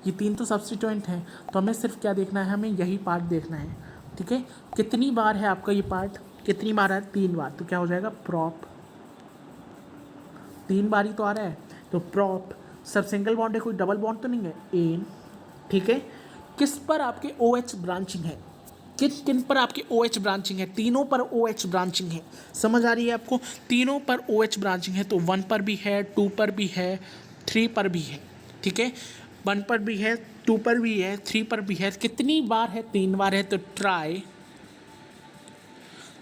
ये 3 तो सब्स्टिट्यूएंट हैं, तो हमें सिर्फ क्या देखना है, हमें यही पार्ट देखना है, ठीक है। कितनी बार है आपका ये पार्ट, कितनी बार है? 3 बार, तो क्या हो जाएगा, प्रॉप, 3 बार ही तो आ रहा है, तो प्रॉप, सब सिंगल बॉन्ड है, कोई डबल बॉन्ड तो नहीं है, एन, ठीक है। किस पर आपके OH ब्रांचिंग है, किन किन पर आपकी OH ब्रांचिंग है? तीनों पर OH ब्रांचिंग है। समझ आ रही है आपको? तीनों पर OH ब्रांचिंग है, तो 1 पर भी है, 2 पर भी है, 3 पर भी है, ठीक है। 1 पर भी है, 2 पर भी है, 3 पर भी है। कितनी बार है? 3 बार है, तो ट्राई,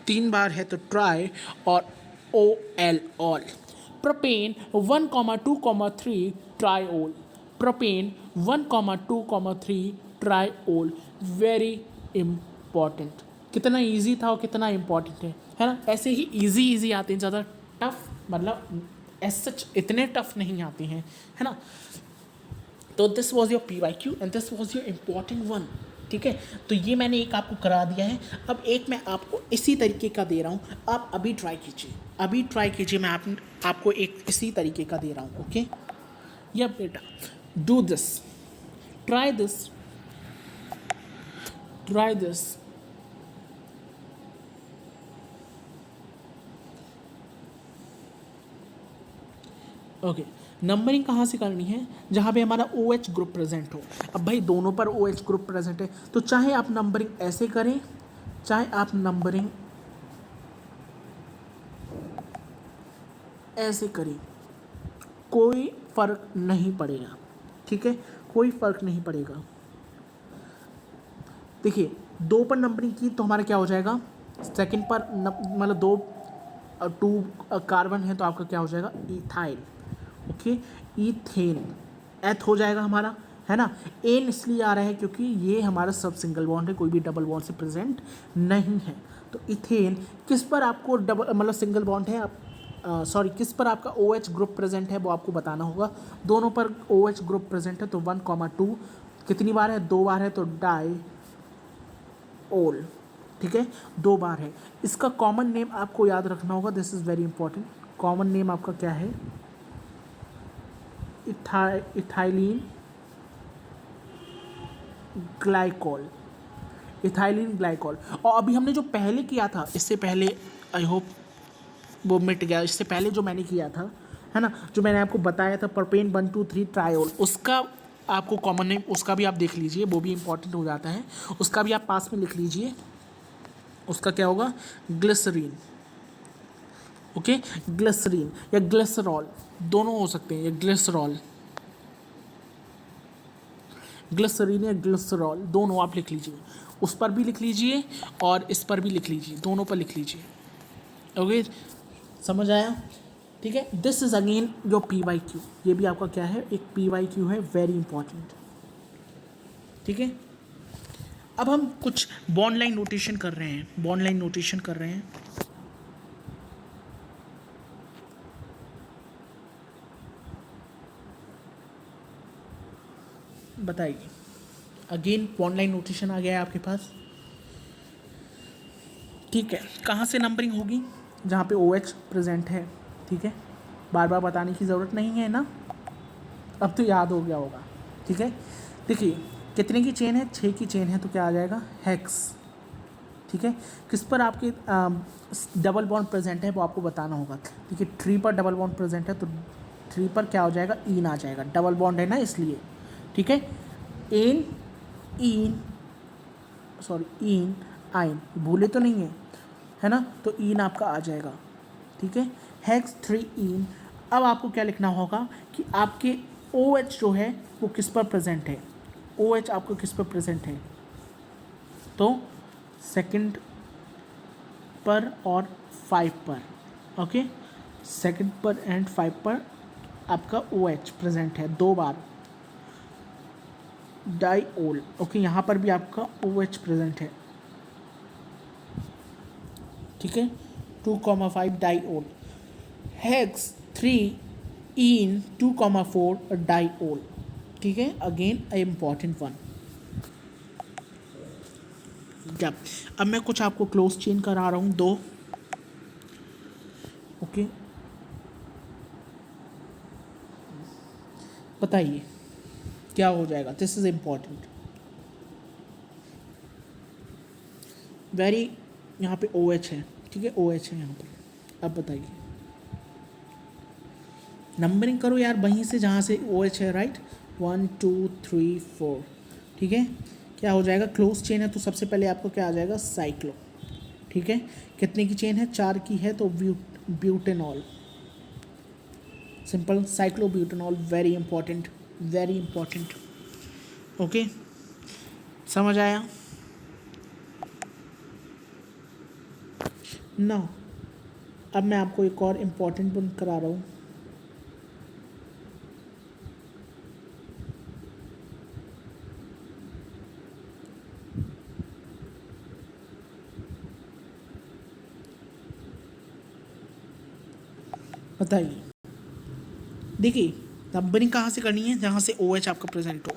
3 बार है तो ट्राई, और OL, ol. Propane 1,2,3 triol, propane 1,2,3 triol, very important. कितना इजी था और कितना इंपॉर्टेंट है ना। ऐसे ही इजी आते हैं, ज़्यादा टफ मतलब एज सच इतने टफ नहीं आते हैं, है ना। तो this was your PYQ and this was your important one, ठीक है। तो ये मैंने एक आपको करा दिया है, अब एक मैं आपको इसी तरीके का दे रहा हूँ, आप अभी ट्राई कीजिए, अभी ट्राई कीजिए, मैं आपको एक इसी तरीके का दे रहा हूँ, ओके। या बेटा do this, try this, try this, okay. Numbering कहाँ से करनी है? जहाँ पे हमारा OH ग्रुप प्रेजेंट हो। अब भाई दोनों पर OH ग्रुप प्रेजेंट है, तो चाहे आप नंबरिंग ऐसे करें, चाहे आप नंबरिंग ऐसे करें, कोई फ़र्क नहीं पड़ेगा, ठीक है, कोई फ़र्क नहीं पड़ेगा। देखिए 2 पर नंबरिंग की तो हमारा क्या हो जाएगा, सेकंड पर मतलब 2 कार्बन है, तो आपका क्या हो जाएगा, इथाइल, ओके, इथेन, एथ हो जाएगा हमारा, है ना। एन इसलिए आ रहा है क्योंकि ये हमारा सब सिंगल बॉन्ड है, कोई भी डबल बॉन्ड से प्रेजेंट नहीं है। तो इथेन किस पर आपको डबल मतलब सिंगल बॉन्ड है, आप सॉरी किस पर आपका OH ग्रुप प्रेजेंट है वो आपको बताना होगा। दोनों पर OH ग्रुप प्रेजेंट है, तो 1,2 कितनी बार है, 2 बार है, तो डाई ओल, ठीक है, 2 बार है। इसका कॉमन नेम आपको याद रखना होगा, this is very important. Common name आपका क्या है, इथाइलिन ग्लाइकॉल, इथाइलिन ग्लाइकॉल। और अभी हमने जो पहले किया था, इससे पहले, आई होप वो मिट गया, इससे पहले जो मैंने किया था, है ना, जो मैंने आपको बताया था प्रोपेन 1,2,3 ट्रायोल, उसका आपको कॉमन नेम उसका भी आप देख लीजिए, वो भी इंपॉर्टेंट हो जाता है, उसका भी आप पास में लिख लीजिए। उसका क्या होगा? ग्लिसरीन। ओके, ग्लिसरीन या ग्लिसरॉल दोनों हो सकते हैं, या ग्लिसरॉल, ग्लिसरीन या ग्लिसरॉल दोनों आप लिख लीजिए। उस पर भी लिख लीजिए और इस पर भी लिख लीजिए, दोनों पर लिख लीजिए। ओके, समझ आया? ठीक है, this is again your PYQ। ये भी आपका क्या है? एक PYQ है, वेरी इंपॉर्टेंट। ठीक है, अब हम कुछ बॉन्ड लाइन नोटेशन कर रहे हैं, बॉन्ड लाइन नोटेशन कर रहे हैं। बताइए, अगेन बॉन्ड लाइन नोटेशन आ गया है आपके पास। ठीक है, कहाँ से नंबरिंग होगी? जहाँ पे OH प्रेजेंट है। ठीक है, बार बार बताने की ज़रूरत नहीं है ना, अब तो याद हो गया होगा। ठीक है, देखिए कितने की चेन है? 6 की चेन है, तो क्या आ जाएगा? हेक्स। ठीक है, किस पर आपके डबल बॉन्ड प्रेजेंट है वो आपको बताना होगा। देखिए 3 पर डबल बॉन्ड प्रेजेंट है, तो 3 पर क्या हो जाएगा? ईन आ जाएगा, डबल बॉन्ड है ना इसलिए। ठीक है, एन ईन, सॉरी ईन आइन, भूले तो नहीं है ना, तो ईन आपका आ जाएगा। ठीक है, हेक्स 3 ईन। अब आपको क्या लिखना होगा कि आपके OH जो है वो किस पर प्रेजेंट है। OH आपको किस पर प्रेजेंट है? तो सेकंड पर और 5 पर। ओके, सेकंड पर एंड 5 पर आपका OH प्रेजेंट है 2 बार। डाइओल, ओके, यहाँ पर भी आपका OH प्रेजेंट है। ठीक है, 2,5 डाइओल। हेक्स 3 इन 2,4 डाइओल। ठीक है, अगेन अ इम्पॉर्टेंट वन। जब अब मैं कुछ आपको क्लोज चेन करा रहा हूँ 2। ओके, बताइए क्या हो जाएगा? This is important, very. यहाँ पे OH है, ठीक है, OH है यहाँ पर। अब बताइए, नंबरिंग करो यार वहीं से जहाँ से OH है, राइट। 1 2 3 4। ठीक है, क्या हो जाएगा? क्लोज चेन है तो सबसे पहले आपको क्या आ जाएगा? साइक्लो। ठीक है, कितने की चेन है? 4 की है, तो butanol, simple cyclobutanol, very important, very important. Okay, समझ आया ना? अब मैं आपको एक और इम्पॉर्टेंट वन करा रहा हूँ। बताइए, देखिए नंबरिंग कहाँ से करनी है? जहाँ से OH आपका प्रेजेंट हो।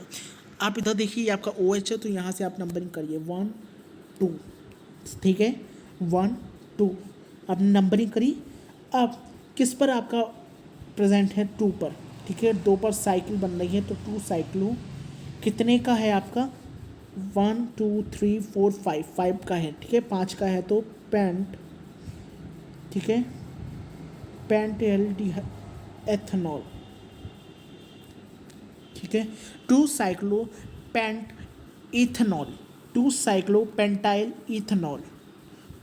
आप इधर देखिए, आपका OH है, तो यहाँ से आप नंबरिंग करिए 1 2। ठीक है, 1 2 आपने नंबरिंग करी। अब किस पर आपका प्रेजेंट है? 2 पर। ठीक है, 2 पर साइकिल बन रही है, तो 2 साइक्लो कितने का है आपका? 1 2 3 4 5 का है। ठीक है, 5 का है, तो पेंट। ठीक है, पेंटेल एथेनॉल। ठीक है, 2 cyclo pent ethanol, 2 cyclo pentyl ethanol,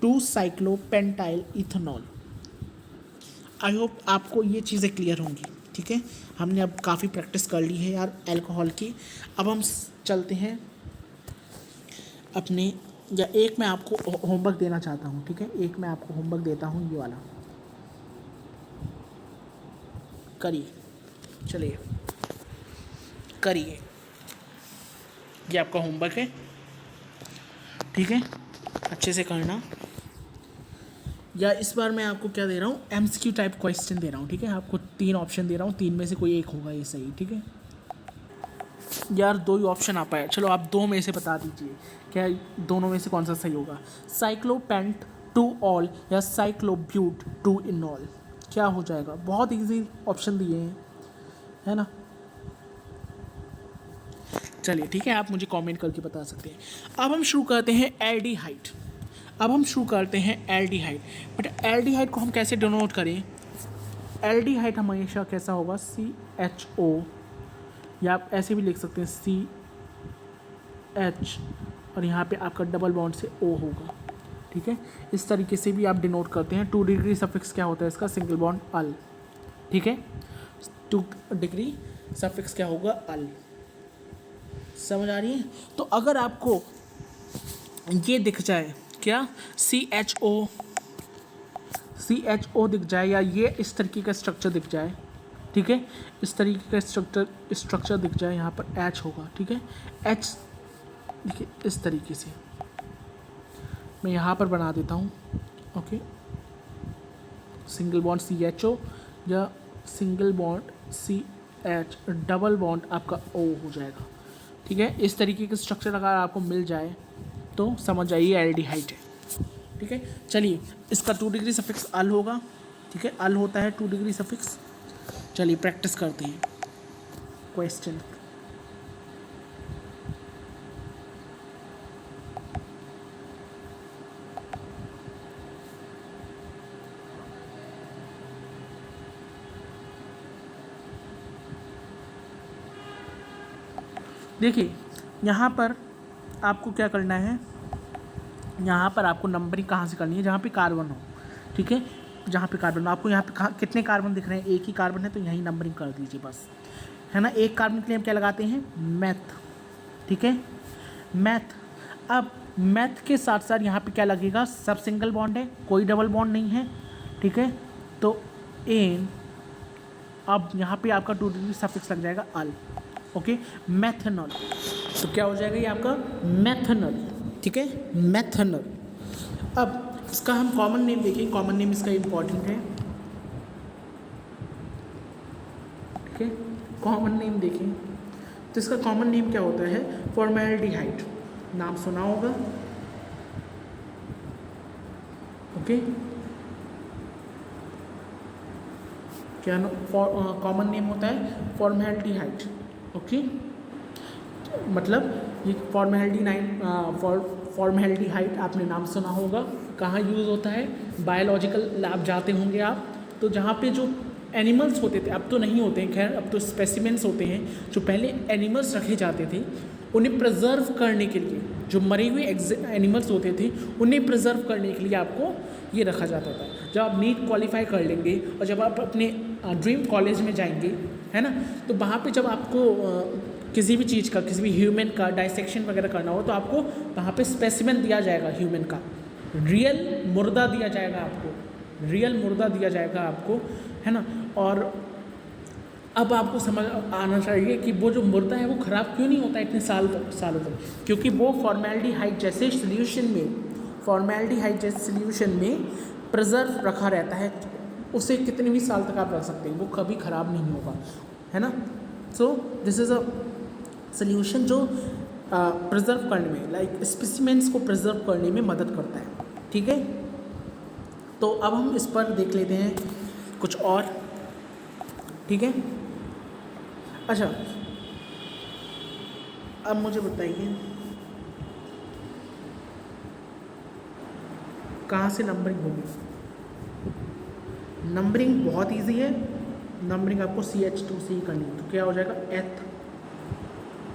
2 cyclo pentyl ethanol. I hope आपको ये चीज़ें क्लियर होंगी। ठीक है, हमने अब काफ़ी प्रैक्टिस कर ली है यार अल्कोहल की। अब हम चलते हैं अपने, या एक मैं आपको होमवर्क देना चाहता हूँ। ठीक है, एक मैं आपको होमवर्क देता हूँ, ये वाला करिए, चलिए करिए, ये आपका होमवर्क है। ठीक है, अच्छे से करना। या इस बार मैं आपको क्या दे रहा हूँ? MCQ टाइप क्वेश्चन दे रहा हूँ। ठीक है, आपको 3 ऑप्शन दे रहा हूँ, 3 में से कोई एक होगा ये सही। ठीक है यार, 2 ही ऑप्शन आ पाए, चलो आप 2 में से बता दीजिए, क्या दोनों में से कौन सा सही होगा? साइक्लोपेंट 2 ऑल या साइक्लोब्यूट 2 इनॉल, क्या हो जाएगा? बहुत इजी ऑप्शन दिए हैं, है ना। चलिए ठीक है, आप मुझे कमेंट करके बता सकते हैं। अब हम शुरू करते हैं एल्डिहाइड। अब हम शुरू करते हैं एल्डिहाइड। बट एल्डिहाइड को हम कैसे डिनोट करें? एल्डिहाइड हमेशा कैसा होगा? CHO या आप ऐसे भी लिख सकते हैं CH और यहाँ पे आपका डबल बॉन्ड से O होगा, ठीक है। इस तरीके से भी आप डिनोट करते हैं। 2 डिग्री सफिक्स क्या होता है इसका, सिंगल बॉन्ड अल, ठीक है। 2 डिग्री सफिक्स क्या होगा, अल। समझ आ रही है। तो अगर आपको ये दिख जाए क्या, CHO दिख जाए, या ये इस तरीके का स्ट्रक्चर दिख जाए, ठीक है, इस तरीके का स्ट्रक्चर दिख जाए, यहाँ पर H होगा, ठीक है। H देखिए इस तरीके से मैं यहाँ पर बना देता हूँ, ओके। सिंगल बॉन्ड CHO या single bond CH, double bond आपका O हो जाएगा, ठीक है। इस तरीके के स्ट्रक्चर अगर आपको मिल जाए तो समझ जाइए एल्डिहाइड है, ठीक है। चलिए इसका 2 डिग्री सफिक्स अल होगा, ठीक है, अल होता है 2 डिग्री सफिक्स। चलिए प्रैक्टिस करते हैं क्वेश्चन। देखिए यहाँ पर आपको क्या करना है, यहाँ पर आपको नंबरिंग कहाँ से करनी है, जहाँ पे कार्बन हो, ठीक है। जहाँ पे कार्बन, आपको यहाँ पे कितने कार्बन दिख रहे हैं, एक ही कार्बन है तो यहीं नंबरिंग कर दीजिए बस, है ना। एक कार्बन के लिए हम क्या लगाते हैं, मैथ, ठीक है, मैथ। अब मैथ के साथ साथ यहाँ पे क्या लगेगा, सब सिंगल बॉन्ड है, कोई डबल बॉन्ड नहीं है, ठीक है। तो एन, अब यहाँ पे आपका 2 डिग्री सफिक्स लग जाएगा अल, ओके। मैथनॉल, तो क्या हो जाएगा ये आपका मैथनॉल, ठीक है, मैथनॉल। अब इसका हम कॉमन नेम देखिए, कॉमन नेम इसका इम्पॉर्टेंट है, ठीक है। कॉमन नेम देखें तो इसका कॉमन नेम क्या होता है, फॉर्मेल्डिहाइड, नाम सुना होगा, ओके। क्या कॉमन नेम होता है, फॉर्मेल्डिहाइड, ओके। मतलब ये फॉर्मेल्डिहाइड आपने नाम सुना होगा। कहाँ यूज़ होता है, बायोलॉजिकल लैब जाते होंगे आप, तो जहाँ पे जो एनिमल्स होते थे, अब तो नहीं होते हैं, खैर अब तो स्पेसिमेंट्स होते हैं, जो पहले एनिमल्स रखे जाते थे उन्हें प्रिजर्व करने के लिए, जो मरे हुए एनिमल्स होते थे उन्हें प्रिजर्व करने के लिए आपको ये रखा जाता था। जब आप नीट क्वालिफाई कर लेंगे और जब आप अपने ड्रीम कॉलेज में जाएंगे, है ना, तो वहाँ पे जब आपको किसी भी चीज़ का, किसी भी ह्यूमन का डाइसेक्शन वगैरह करना हो तो आपको वहाँ पे स्पेसिमेन दिया जाएगा, ह्यूमन का रियल मुर्दा दिया जाएगा आपको, रियल मुर्दा दिया जाएगा आपको, है ना। और अब आपको समझ आना चाहिए कि वो जो मुर्दा है वो ख़राब क्यों नहीं होता इतने सालों तक, क्योंकि वो फॉर्मेल्डिहाइड जैसे सॉल्यूशन में प्रिजर्व रखा रहता है। उसे कितने भी साल तक आप रख सकते हैं, वो कभी ख़राब नहीं होगा, है ना। So this is a solution जो प्रिजर्व करने में, लाइक स्पेसिमेंट्स को प्रिजर्व करने में मदद करता है, ठीक है। तो अब हम इस पर देख लेते हैं कुछ और, ठीक है। अच्छा, अब मुझे बताइए कहाँ से नंबरिंग होगी। नंबरिंग बहुत इजी है, नंबरिंग आपको CH2 से ही करनी है, तो क्या हो जाएगा,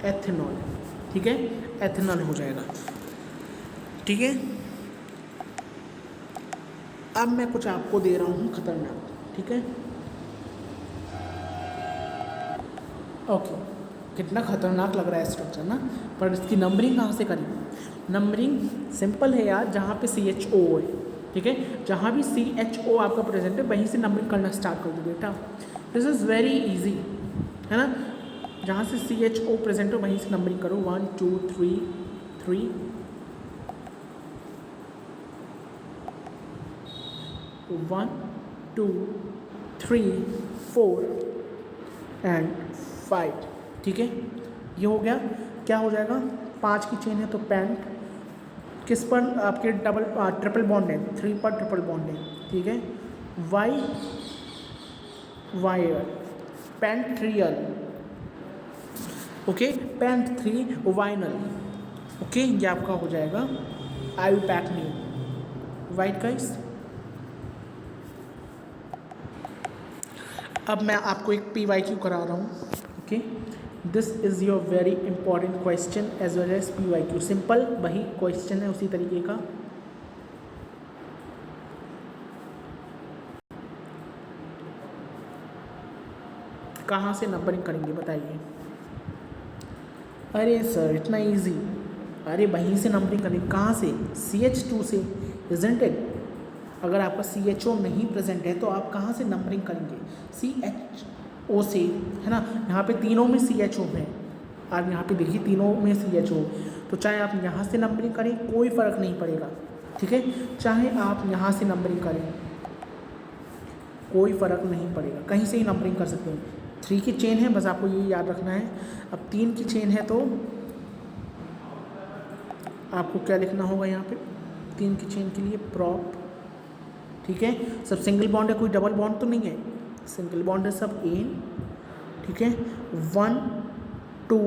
एथेनॉल, ठीक है, एथेनॉल हो जाएगा, ठीक है। अब मैं कुछ आपको दे रहा हूँ खतरनाक, ठीक है, ओके। कितना खतरनाक लग रहा है स्ट्रक्चर ना, पर इसकी नंबरिंग कहाँ से करें। नंबरिंग सिंपल है यार, जहाँ पे CHO है, ठीक है, जहाँ भी CHO आपका प्रेजेंट है वहीं से नंबरिंग करना स्टार्ट कर दो बेटा। दिस इज़ वेरी इजी, है ना। जहाँ से CHO प्रेजेंट हो वहीं से नंबरिंग करो, 1 2 3 3 1 2 3 4 एंड 5, ठीक है। ये हो गया, क्या हो जाएगा, 5 की चेन है तो पेंट, किस पर आपके ट्रिपल बॉन्ड है, 3 पर ट्रिपल बॉन्ड है, ठीक है। वायर पेंट्रियल, ओके, पेंट 3 वाइनल, ओके। ये आपका हो जाएगा आइयूपैक्टिन, वाइट गाइस। अब मैं आपको एक PYQ करा रहा हूँ, okay. This is your very important question as well as PYQ। Simple वही क्वेश्चन है उसी तरीके का। कहाँ से नंबरिंग करेंगे बताइए? अरे सर इतना इजी, अरे वहीं से नंबरिंग करेंगे। कहाँ से? CH2 से, इजंट इट? अगर आपका CHO नहीं प्रेजेंट है तो आप कहाँ से नंबरिंग करेंगे? CHO से, है ना। यहाँ पे तीनों में CHO है, आप यहाँ पे देखिए तीनों में CHO, तो चाहे आप यहाँ से नंबरिंग करें कोई फ़र्क नहीं पड़ेगा, ठीक है। चाहे आप यहाँ से नंबरिंग करें कोई फ़र्क नहीं पड़ेगा, कहीं से ही नंबरिंग कर सकते हैं। 3 की चेन है, बस आपको ये याद रखना है। अब 3 की चेन है तो आपको क्या लिखना होगा यहाँ पे? 3 की चेन के लिए प्रॉप, ठीक है। सब सिंगल बॉन्ड है, कोई डबल बॉन्ड तो नहीं है, सिंगल बॉन्ड है सब एन, ठीक है। 1 2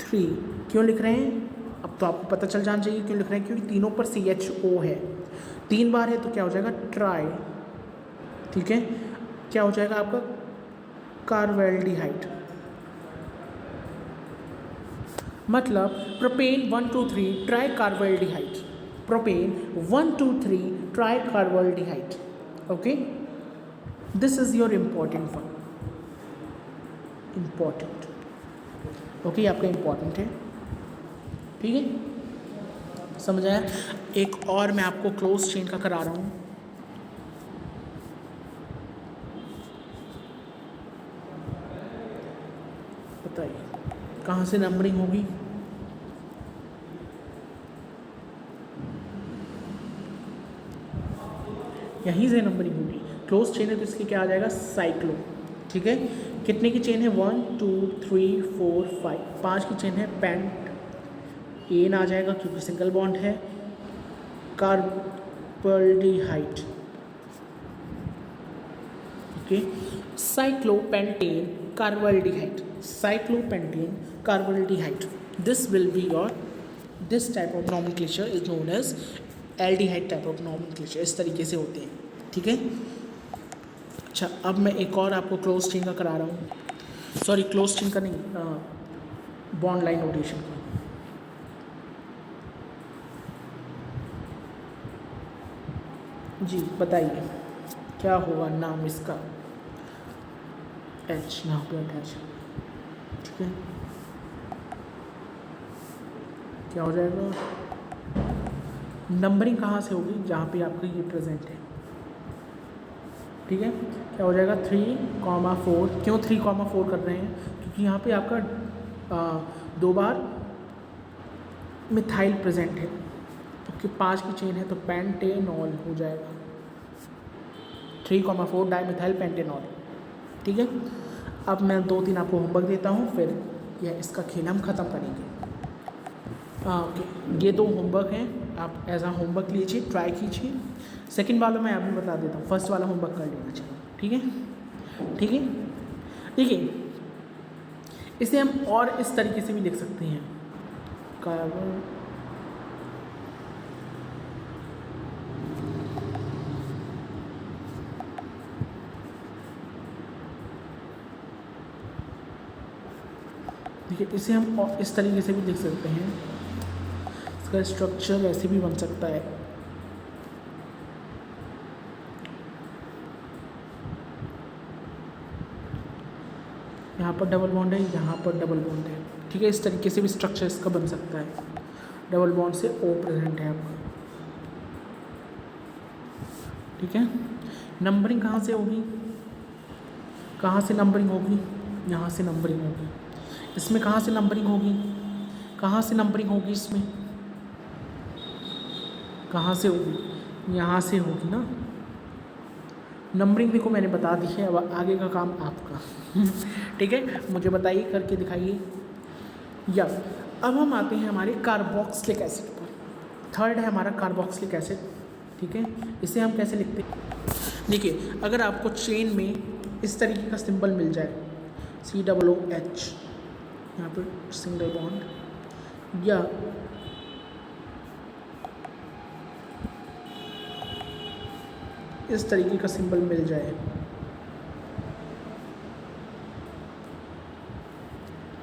3 क्यों लिख रहे हैं? अब तो आपको पता चल जाना चाहिए क्यों लिख रहे हैं, क्योंकि तीनों पर CHO है, 3 बार है तो क्या हो जाएगा? ट्राई, ठीक है। क्या हो जाएगा आपका? कार्बोल्डिहाइड। मतलब propane 1 2 3 tri carbaldehyde, propane 1 2 3 tri carbaldehyde. Okay, this is your important one, important. Okay, आपका इम्पॉर्टेंट है, ठीक है, समझ आया। एक और मैं आपको क्लोज चेन का करा रहा हूँ। बताइए कहाँ से नंबरिंग होगी? यहीं से नंबरिंग होगी। क्लोज चेन है तो इसके क्या आ जाएगा? साइक्लो, ठीक है। कितने की चेन है? 1 2 3 4 5, 5 की चेन है। पेंट, एन आ जाएगा क्योंकि सिंगल बॉन्ड है। Carbaldehyde, okay. Cyclopentane carbaldehyde, cyclopentane carbaldehyde, this will be your, this type of nomenclature is known as aldehyde type of nomenclature. इस तरीके से होते हैं, ठीक है। अच्छा, अब मैं एक और आपको क्लोज चेन का करा रहा हूँ, सॉरी क्लोज चेन का नहीं, बॉन्ड लाइन नोटेशन का। जी बताइए क्या होगा नाम इसका? H यहाँ पे अटैच, ठीक है। क्या हो जाएगा? नंबरिंग कहाँ से होगी? जहाँ पे आपका ये प्रेजेंट है, ठीक है। क्या हो जाएगा? 3,4। क्यों 3,4 कर रहे हैं? क्योंकि यहाँ पे आपका 2 बार मिथाइल प्रेजेंट है, ओके। 5 की चेन है तो पेंटेनॉल हो जाएगा, 3,4 डाई मिथाइल पेंटेनॉल, ठीक है। अब मैं 2-3 आपको होमवर्क देता हूँ, फिर यह इसका खेल हम ख़त्म करेंगे। ओके, ये 2 होमवर्क हैं, आप एज आ होमवर्क लीजिए, ट्राई कीजिए। सेकंड वाला मैं अभी बता देता हूँ, फर्स्ट वाला होमवर्क कर लेना चाहिए, ठीक है, ठीक है। देखिए इसे हम और इस तरीके से भी लिख सकते हैं, कार्बन, देखिए इसे हम और इस तरीके से भी लिख सकते हैं, इसका स्ट्रक्चर ऐसे भी बन सकता है। यहाँ पर डबल बॉन्ड है, यहाँ पर डबल बॉन्ड है, ठीक है। इस तरीके से भी स्ट्रक्चर इसका बन सकता है। डबल बॉन्ड से O प्रेजेंट है आपका, ठीक है। नंबरिंग कहाँ से होगी? कहाँ से नंबरिंग होगी? यहाँ से नंबरिंग होगी। इसमें कहाँ से नंबरिंग होगी? कहाँ से नंबरिंग होगी इसमें? कहाँ से होगी? यहाँ से होगी ना। नंबरिंग देखो मैंने बता दी है, अब आगे का काम आपका ठीक है, मुझे बताइए, करके दिखाइए। या अब हम आते हैं हमारे कार्बोक्सिलिक एसिड पर। थर्ड है हमारा कार्बोक्सिलिक एसिड, ठीक है। इसे हम कैसे लिखते हैं? देखिए अगर आपको चेन में इस तरीके का सिंबल मिल जाए, COOH, यहाँ पर सिंगल बॉन्ड, या इस तरीके का सिंबल मिल जाए,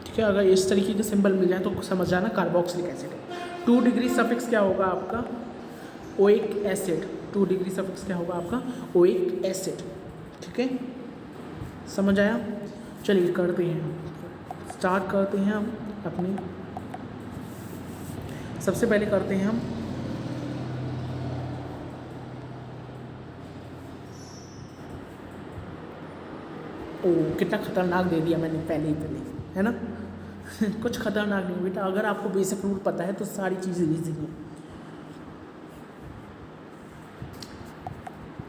ठीक है, अगर इस तरीके के सिंबल मिल जाए तो समझ जाना कार्बोक्सिलिक एसिड है। 2 डिग्री सफिक्स क्या होगा आपका, ओइक एसिड। 2 डिग्री सफिक्स क्या होगा आपका, ओइक एसिड। ठीक है, समझ आया। चलिए करते हैं, स्टार्ट करते हैं हम अपनी। सबसे पहले करते हैं हम कितना खतरनाक दे दिया मैंने पहले ही है ना। कुछ खतरनाक नहीं बेटा, अगर आपको बेसिक रूल पता है तो सारी चीज़ें ईजी हैं।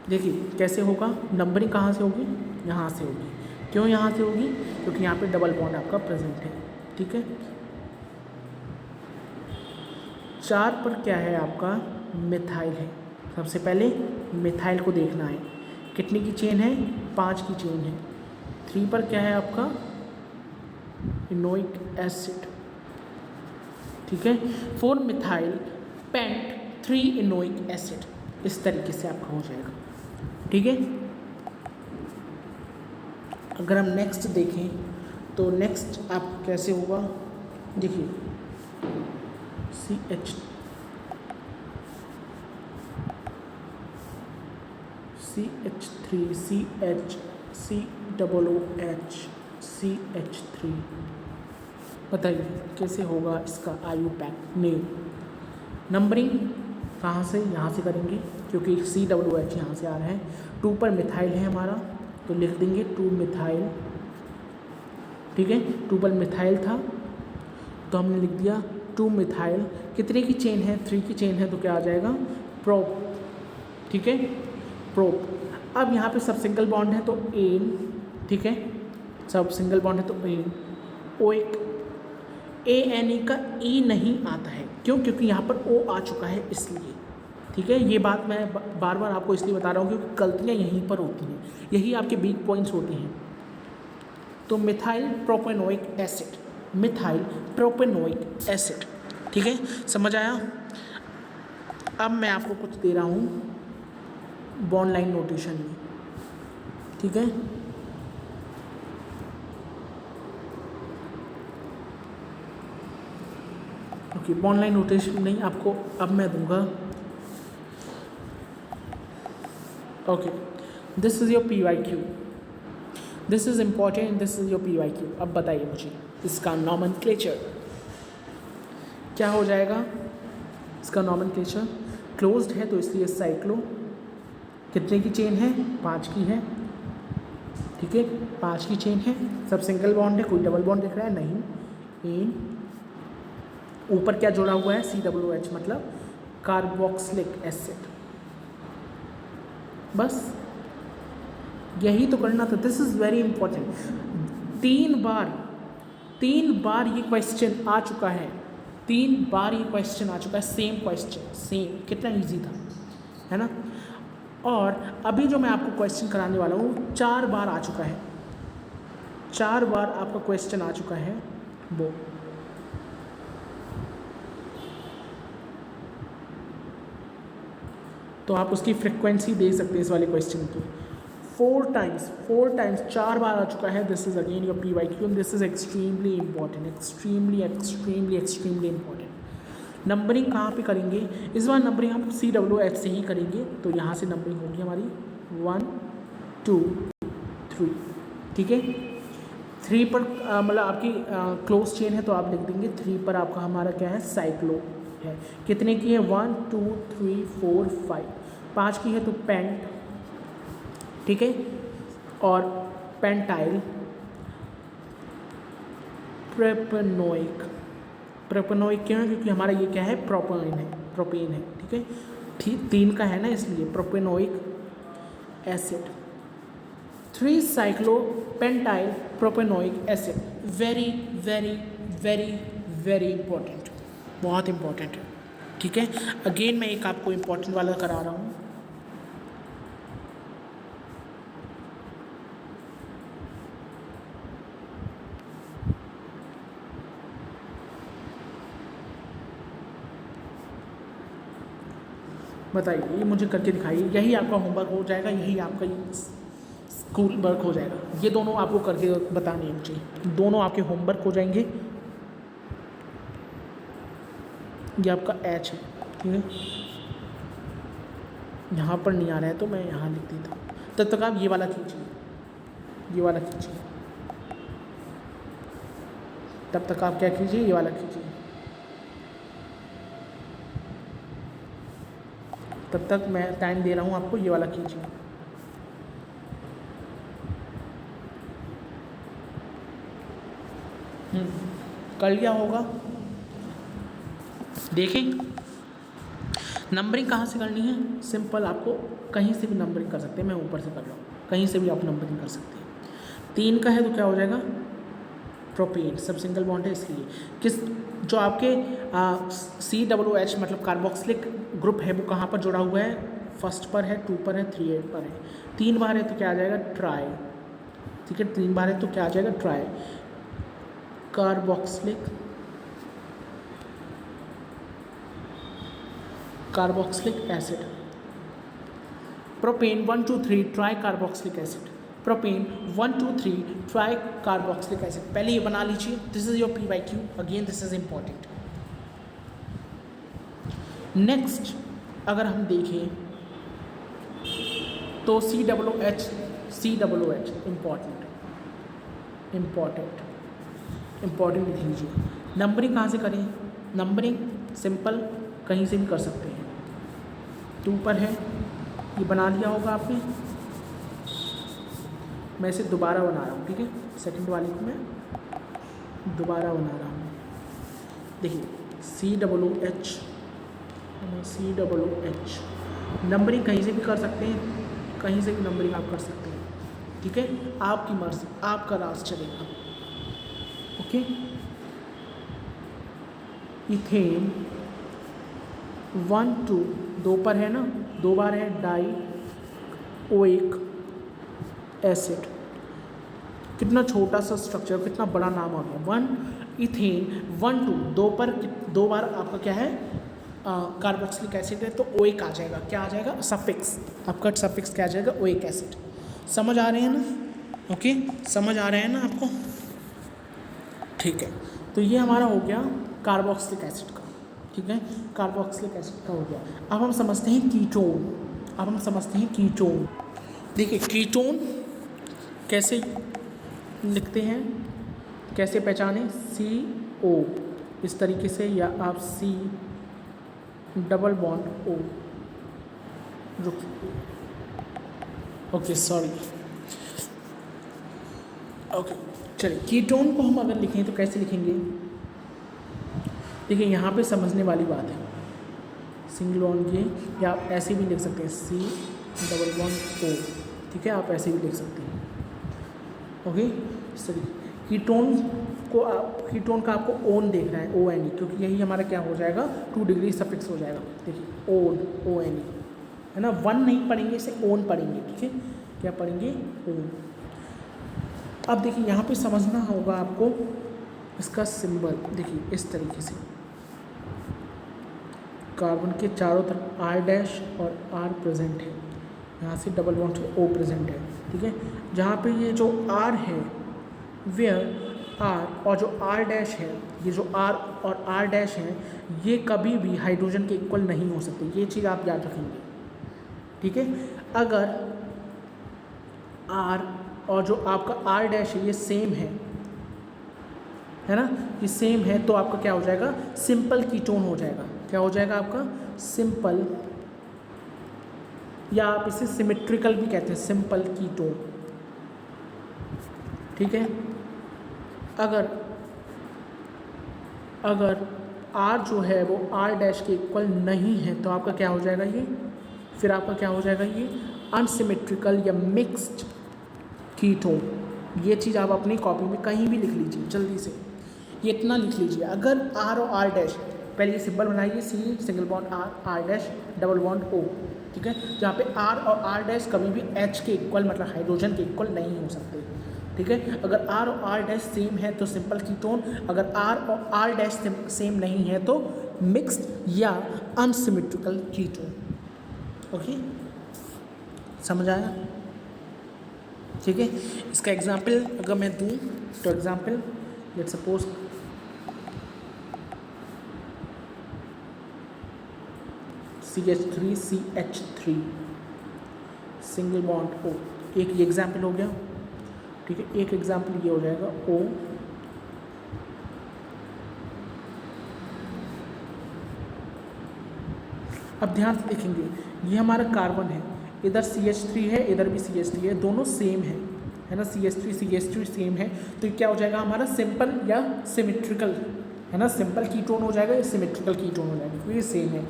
देखिए कैसे होगा, नंबरिंग कहाँ से होगी, यहाँ से होगी। क्यों यहाँ से होगी, क्योंकि यहाँ पे डबल बॉन्ड आपका प्रेजेंट है। ठीक है, 4 पर क्या है आपका, मिथाइल है। सबसे पहले मिथाइल को देखना है, कितनी की चेन है, 5 की चेन है। 3 पर क्या है आपका, इनोइक एसिड। ठीक है, 4 मिथाइल पेंट 3 इनोइक एसिड, इस तरीके से आपका हो जाएगा। ठीक है, अगर हम नेक्स्ट देखें तो नेक्स्ट आप कैसे होगा, देखिए CH CH3 CH COOH CH3, बताइए कैसे होगा इसका IUPAC नेम। नंबरिंग कहाँ से, यहाँ से करेंगे क्योंकि COOH यहाँ से आ रहा है। 2 पर मिथाइल है हमारा तो लिख देंगे 2 मिथाइल। ठीक है, 2 पर मिथाइल था तो हमने लिख दिया 2 मिथाइल। कितने की चेन है, 3 की चेन है तो क्या आ जाएगा, प्रोप। ठीक है, प्रोप। अब यहाँ पे सब सिंगल बॉन्ड है तो एन। ठीक है, सब सिंगल बॉन्ड है तो एन। ओ एक ANE का E नहीं आता है, क्यों, क्योंकि यहाँ पर O आ चुका है इसलिए। ठीक है, ये बात मैं बार बार आपको इसलिए बता रहा हूँ क्योंकि गलतियाँ यहीं पर होती हैं, यही आपके वीक पॉइंट्स होते हैं। तो methyl propanoic acid, methyl propanoic acid. ठीक है, समझ आया। अब मैं आपको कुछ दे रहा हूँ बॉन्ड लाइन नोटेशन में। ठीक है, ओके, बॉन्ड लाइन नोटेशन नहीं आपको अब मैं दूंगा। Okay, this is your PYQ, this is important, this is your PYQ। अब बताइए मुझे इसका नॉमेनक्लेचर क्या हो जाएगा। इसका नॉमेनक्लेचर क्लोज्ड है तो इसलिए साइक्लो। कितने की चेन है, 5 की है। ठीक है, 5 की चेन है, सब सिंगल बॉन्ड है, कोई डबल बॉन्ड दिख रहा है नहीं। इन ऊपर क्या जोड़ा हुआ है, COOH मतलब कार्बोक्सिलिक एसिड। बस यही तो करना था, दिस इज़ वेरी इंपॉर्टेंट। 3 बार ये क्वेश्चन आ चुका है, 3 बार ये क्वेश्चन आ चुका है, सेम क्वेश्चन, सेम। कितना इजी था, है ना। और अभी जो मैं आपको क्वेश्चन कराने वाला हूँ 4 बार आ चुका है, 4 बार आपका क्वेश्चन आ चुका है वो। तो आप उसकी फ्रिक्वेंसी दे सकते हैं इस वाले क्वेश्चन की। 4 टाइम्स 4 बार आ चुका है। This is again your PYQ and this is extremely important, extremely important. Numbering कहाँ पे करेंगे इस बार, नंबरिंग हम COOH से ही करेंगे। तो यहाँ से नंबरिंग होगी हमारी 1 2 3। ठीक है, 3 पर मतलब आपकी क्लोज चेन है तो आप लिख देंगे 3 पर आपका हमारा क्या है, साइक्लो है। कितने की है, 1 2 3 4 5, 5 की है तो पेंट। ठीक है, और पेंटाइल प्रोपेनोइक। प्रोपेनोइक क्यों है, क्योंकि हमारा ये क्या है, प्रोपेन है। ठीक है, 3 का है ना इसलिए propanoic acid. 3 cyclo pentyl propanoic acid. Very very very very important, बहुत इंपॉर्टेंट है। ठीक है, अगेन मैं एक आपको इंपॉर्टेंट वाला करा रहा हूँ। बताइए, ये मुझे करके दिखाइए, यही आपका होमवर्क हो जाएगा, यही आपका स्कूल वर्क हो जाएगा। ये दोनों आपको करके बताने हैं मुझे, दोनों आपके होमवर्क हो जाएंगे। ये आपका एच है, ठीक है, यहाँ पर नहीं आ रहा है तो मैं यहाँ लिख देता हूँ। तब तक आप ये वाला कीजिए, ये वाला कीजिए, तब तक आप क्या कीजिए, ये वाला कीजिए। तब तक मैं टाइम दे रहा हूँ आपको, ये वाला कीजिए। कर लिया होगा। देखें नंबरिंग कहाँ से करनी है, सिंपल, आपको कहीं से भी नंबरिंग कर सकते हैं। मैं ऊपर से कर रहा हूँ, कहीं से भी आप नंबरिंग कर सकते हैं। 3 का है तो क्या हो जाएगा, प्रोपेन, सब सिंगल बॉन्ड है इसलिए। किस जो आपके COOH मतलब कार्बोक्सिलिक ग्रुप है वो कहाँ पर जुड़ा हुआ है, फर्स्ट पर है, 2 पर है, 3 पर है। 3 बार है तो क्या आ जाएगा, ट्राई, ठीक है, 3 बार है तो क्या आ जाएगा, try carboxylic acid. Propane 1 2 3 try carboxylic acid, propane 1 2 3 try carboxylic acid. पहले ये बना लीजिए, this is your PYQ, again this is important. Next अगर हम देखें तो COOH इंपॉर्टेंट लिख लीजिए। नंबरिंग कहाँ से करें, नंबरिंग सिंपल कहीं से भी कर सकते हैं। 2 पर है, ये बना लिया होगा आपने, मैं इसे दोबारा बना रहा हूँ, ठीक है, सेकंड वाले को मैं दोबारा बना रहा हूँ। देखिए COOH नंबरिंग कहीं से भी कर सकते हैं, कहीं से भी नंबरिंग आप कर सकते हैं, ठीक है, आपकी मर्जी, आपका राज चलेगा। ओके, इथेन 1 2 2 पर है ना, 2 बार है, डाइओइक एसिड। कितना छोटा सा स्ट्रक्चर, कितना बड़ा नाम आ गया, 1 इथेन 1 2 2 पर 2 बार आपका क्या है, कार्बोक्सिलिक एसिड है तो ओइक आ जाएगा। क्या आ जाएगा, सफिक्स, आपका सफिक्स क्या आ जाएगा, ओइक एसिड। समझ आ रहे हैं ना, ओके, समझ आ रहे हैं ना आपको, ठीक है। तो ये हमारा हो गया कार्बोक्सिलिक एसिड का, ठीक है, कार्बोक्सिलिक एसिड का हो गया। अब हम समझते हैं कीटोन, देखिए कीटोन कैसे लिखते हैं, कैसे पहचानें, CO इस तरीके से, या आप C double bond O, okay sorry, okay चलिए। कीटोन को हम अगर लिखें तो कैसे लिखेंगे, देखिए यहाँ पे समझने वाली बात है, सिंगल बॉन्ड ये, या आप ऐसे भी लिख सकते हैं C डबल बॉन्ड O, ठीक है, आप ऐसे भी लिख सकते हैं, ओके सही। कीटोन का आपको ओन देखना है, ONE, क्योंकि यही हमारा क्या हो जाएगा, 2 डिग्री सफिक्स हो जाएगा। देखिए ONE है ना, 1 नहीं पढ़ेंगे, इसे ओन पढ़ेंगे, ठीक है, क्या पढ़ेंगे, ओन। अब देखिए यहाँ पे समझना होगा आपको इसका सिंबल, देखिए इस तरीके से, कार्बन के चारों तरफ R' और R प्रेजेंट है, यहाँ से डबल बॉन्ड से O प्रेजेंट है, ठीक है। जहाँ पे ये जो R है, वेयर R और जो R' है, ये जो R और R' है, ये कभी भी हाइड्रोजन के इक्वल नहीं हो सकते, ये चीज़ आप याद रखेंगे, ठीक है। अगर R और जो आपका R' है ये सेम है ना, ये सेम है, तो आपका क्या हो जाएगा, सिंपल कीटोन हो जाएगा। क्या हो जाएगा आपका, सिंपल, या आप इसे सिमेट्रिकल भी कहते हैं, सिंपल कीटोन, ठीक है। अगर R जो है वो R' के इक्वल नहीं है तो आपका क्या हो जाएगा, ये फिर आपका क्या हो जाएगा, ये अनसिमेट्रिकल या मिक्स्ड कीटोन। ये चीज़ आप अपनी कॉपी में कहीं भी लिख लीजिए जल्दी से, ये इतना लिख लीजिए। अगर R और R', पहले ये सिंबल बनाइए, C single bond R' double bond O, ठीक है, जहाँ पे R और R' कभी भी H के इक्वल मतलब हाइड्रोजन के इक्वल नहीं हो सकते, ठीक है। अगर R और R' सेम है तो सिंपल कीटोन, अगर R और R' सेम नहीं है तो मिक्स्ड या अनसिमेट्रिकल कीटोन, ओके, समझ आया। ठीक है। इसका एग्जाम्पल अगर मैं दूँ तो example let suppose CH3 single bond O, एक ये एग्जाम्पल हो गया। ठीक है, एक एग्जाम्पल ये हो जाएगा O, अब ध्यान से देखेंगे ये हमारा कार्बन है, इधर CH3 है, इधर भी CH3 है, दोनों सेम है ना, CH3 सेम है, तो क्या हो जाएगा हमारा सिंपल या सिमेट्रिकल, है ना, सिंपल कीटोन हो जाएगा या सिमेट्रिकल कीटोन हो जाएगा, तो ये सेम है।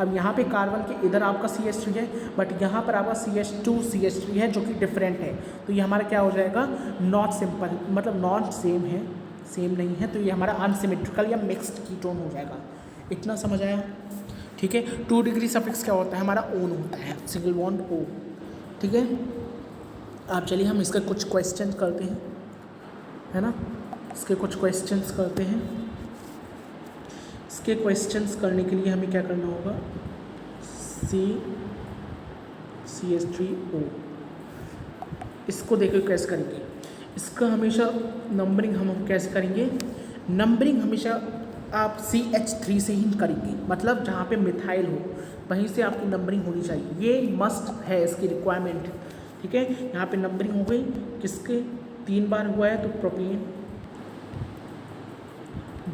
अब यहाँ पे कार्बन के इधर आपका CH3 है, बट यहाँ पर आपका CH3 है जो कि डिफरेंट है, तो ये हमारा क्या हो जाएगा, नॉट सिंपल, मतलब नॉट सेम है, सेम नहीं है, तो ये हमारा अनसिमेट्रिकल या मिक्स्ड कीटोन हो जाएगा। इतना समझ आया? ठीक है। 2 डिग्री सफिक्स क्या होता है, हमारा ओन होता है, सिंगल बॉन्ड O। ठीक है, आप चलिए हम इसका कुछ क्वेश्चन करते हैं, है ना, इसके कुछ क्वेश्चंस करते हैं। इसके क्वेश्चंस करने के लिए हमें क्या करना होगा, CH3O, इसको देखो कैसे करेंगे, इसका हमेशा नंबरिंग हम कैसे करेंगे, नंबरिंग हमेशा आप CH3 से ही करेंगे, मतलब जहाँ पे मिथाइल हो वहीं से आपकी नंबरिंग होनी चाहिए, ये मस्ट है, इसकी रिक्वायरमेंट। ठीक है, यहाँ पे नंबरिंग हो गई, किसके 3 बार हुआ है, तो प्रोपेन,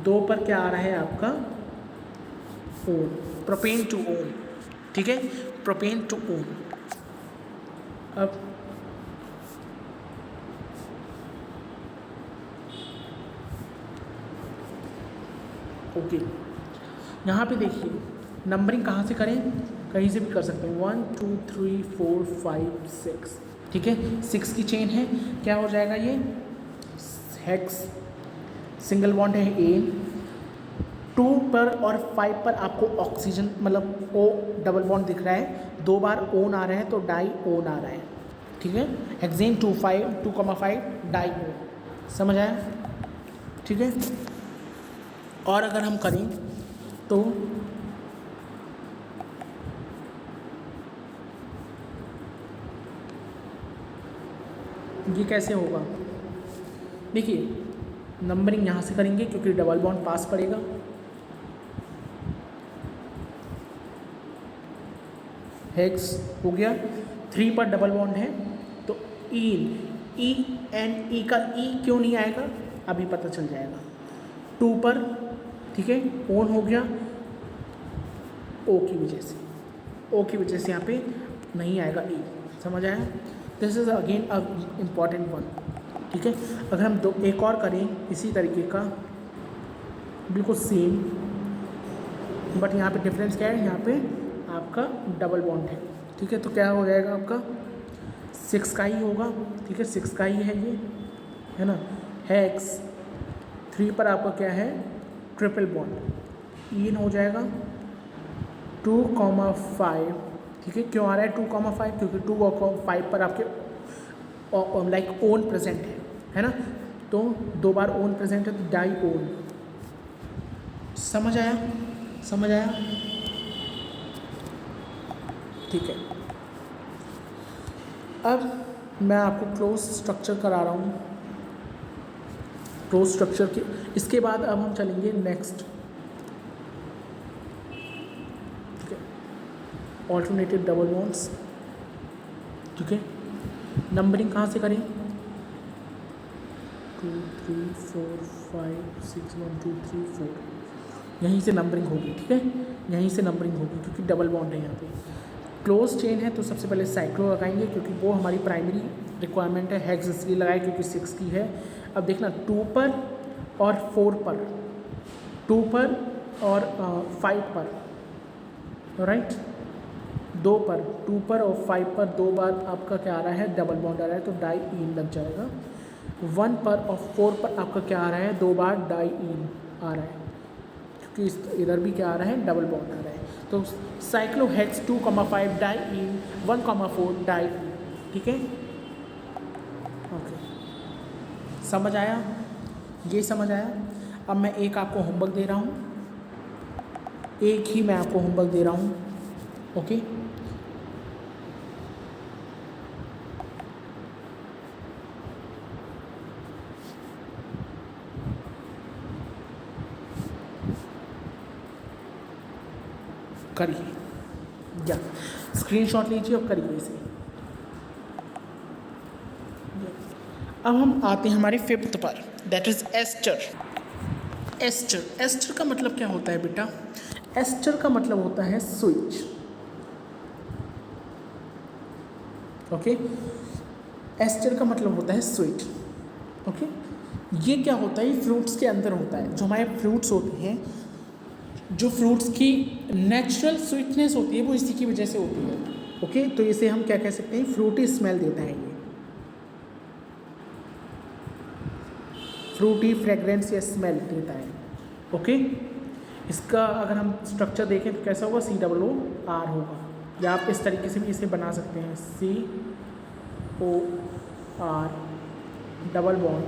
2 पर क्या आ रहा है आपका ओन, प्रोपेन टू ओन। ठीक है, प्रोपेन टू ओन। अब ओके, यहाँ पे देखिए नंबरिंग कहाँ से करें, कहीं से भी कर सकते हैं, 1 2 3 4 5 6। ठीक है, 6 की चेन है, क्या हो जाएगा ये हेक्स, सिंगल बॉन्ड है A, 2 पर और 5 पर आपको ऑक्सीजन मतलब O डबल बॉन्ड दिख रहा है, 2 बार ओन आ रहा है तो डाई ओन आ रहा है। ठीक है, हेक्सेन 2,5 डाई ओन, समझ आया? ठीक है, और अगर हम करें तो ये कैसे होगा, देखिए नंबरिंग यहाँ से करेंगे क्योंकि डबल बॉन्ड पास पड़ेगा, हेक्स हो गया, 3 पर डबल बॉन्ड है तो E का E क्यों नहीं आएगा अभी पता चल जाएगा, 2 पर, ठीक है, ओन हो गया, O की वजह से यहाँ पे नहीं आएगा E, समझ आया? This is again a important one. ठीक है, अगर हम एक और करें इसी तरीके का बिल्कुल सेम, बट यहाँ पे डिफरेंस क्या है, यहाँ पे आपका डबल बॉन्ड है। ठीक है, तो क्या हो जाएगा आपका 6 का ही होगा। ठीक है, 6 का ही है ये, है ना, हेक्स, 3 पर आपका क्या है ट्रिपल बॉन्ड, इन हो जाएगा 2,5। ठीक है, क्यों आ रहा है 2,5, क्योंकि 2 और 5 पर आपके लाइक ओन प्रेजेंट है ना, तो 2 बार ओन प्रेजेंट है तो डाई ओन। समझ आया? ठीक है, अब मैं आपको क्लोज स्ट्रक्चर करा रहा हूँ, क्लोज स्ट्रक्चर के इसके बाद अब हम चलेंगे नेक्स्ट। ठीक है, ऑल्टरनेटिव डबल बॉन्ड्स। ठीक है, नंबरिंग कहाँ से करें, 2 3 4 5 6 1 2 3 4, यहीं से नंबरिंग होगी। ठीक है, यहीं से नंबरिंग होगी क्योंकि डबल बॉन्ड है यहाँ पे, क्लोज चेन है तो सबसे पहले साइक्लो लगाएंगे क्योंकि वो हमारी प्राइमरी रिक्वायरमेंट है, हेक्स इसलिए लगाए क्योंकि 6 की है। अब देखना 2 पर और 4 पर, 2 पर और 5 पर, राइट, 2 पर, 2 पर और 5 पर 2 बार आपका क्या आ रहा है डबल बॉन्ड आ रहा है तो डाई इन लग जाएगा। 1 पर और 4 पर आपका क्या आ रहा है 2 बार डाई इन आ रहा है क्योंकि इधर भी क्या आ रहा है डबल बॉन्ड आ रहा है, तो साइक्लोहेक्स 2,5 डाई इन 1,4 डाई इन। ठीक है, ओके, समझ आया? ये समझ आया? अब मैं एक आपको होमवर्क दे रहा हूँ, एक ही मैं आपको होमवर्क दे रहा हूँ, ओके। करिए, या स्क्रीनशॉट लीजिए और करिए इसे। अब हम आते हैं हमारे फिफ्थ पर, that is ester. Ester, ester का मतलब क्या होता है बेटा? एस्टर का मतलब होता है स्विच। ओके, एस्टर का मतलब होता है स्वीट। ओके, ये क्या होता है? फ्रूट्स के अंदर होता है। जो हमारे फ्रूट्स होते हैं, जो फ्रूट्स की नेचुरल स्वीटनेस होती है वो इसी की वजह से होती है। ओके, तो इसे हम क्या कह सकते हैं? फ्रूटी स्मेल देता है ये, फ्रूटी फ्रेग्रेंस या स्मेल देता है। ओके, इसका अगर हम स्ट्रक्चर देखें तो कैसा होगा? COOR होगा, या आप इस तरीके से भी इसे बना सकते हैं, COR डबल बॉन्ड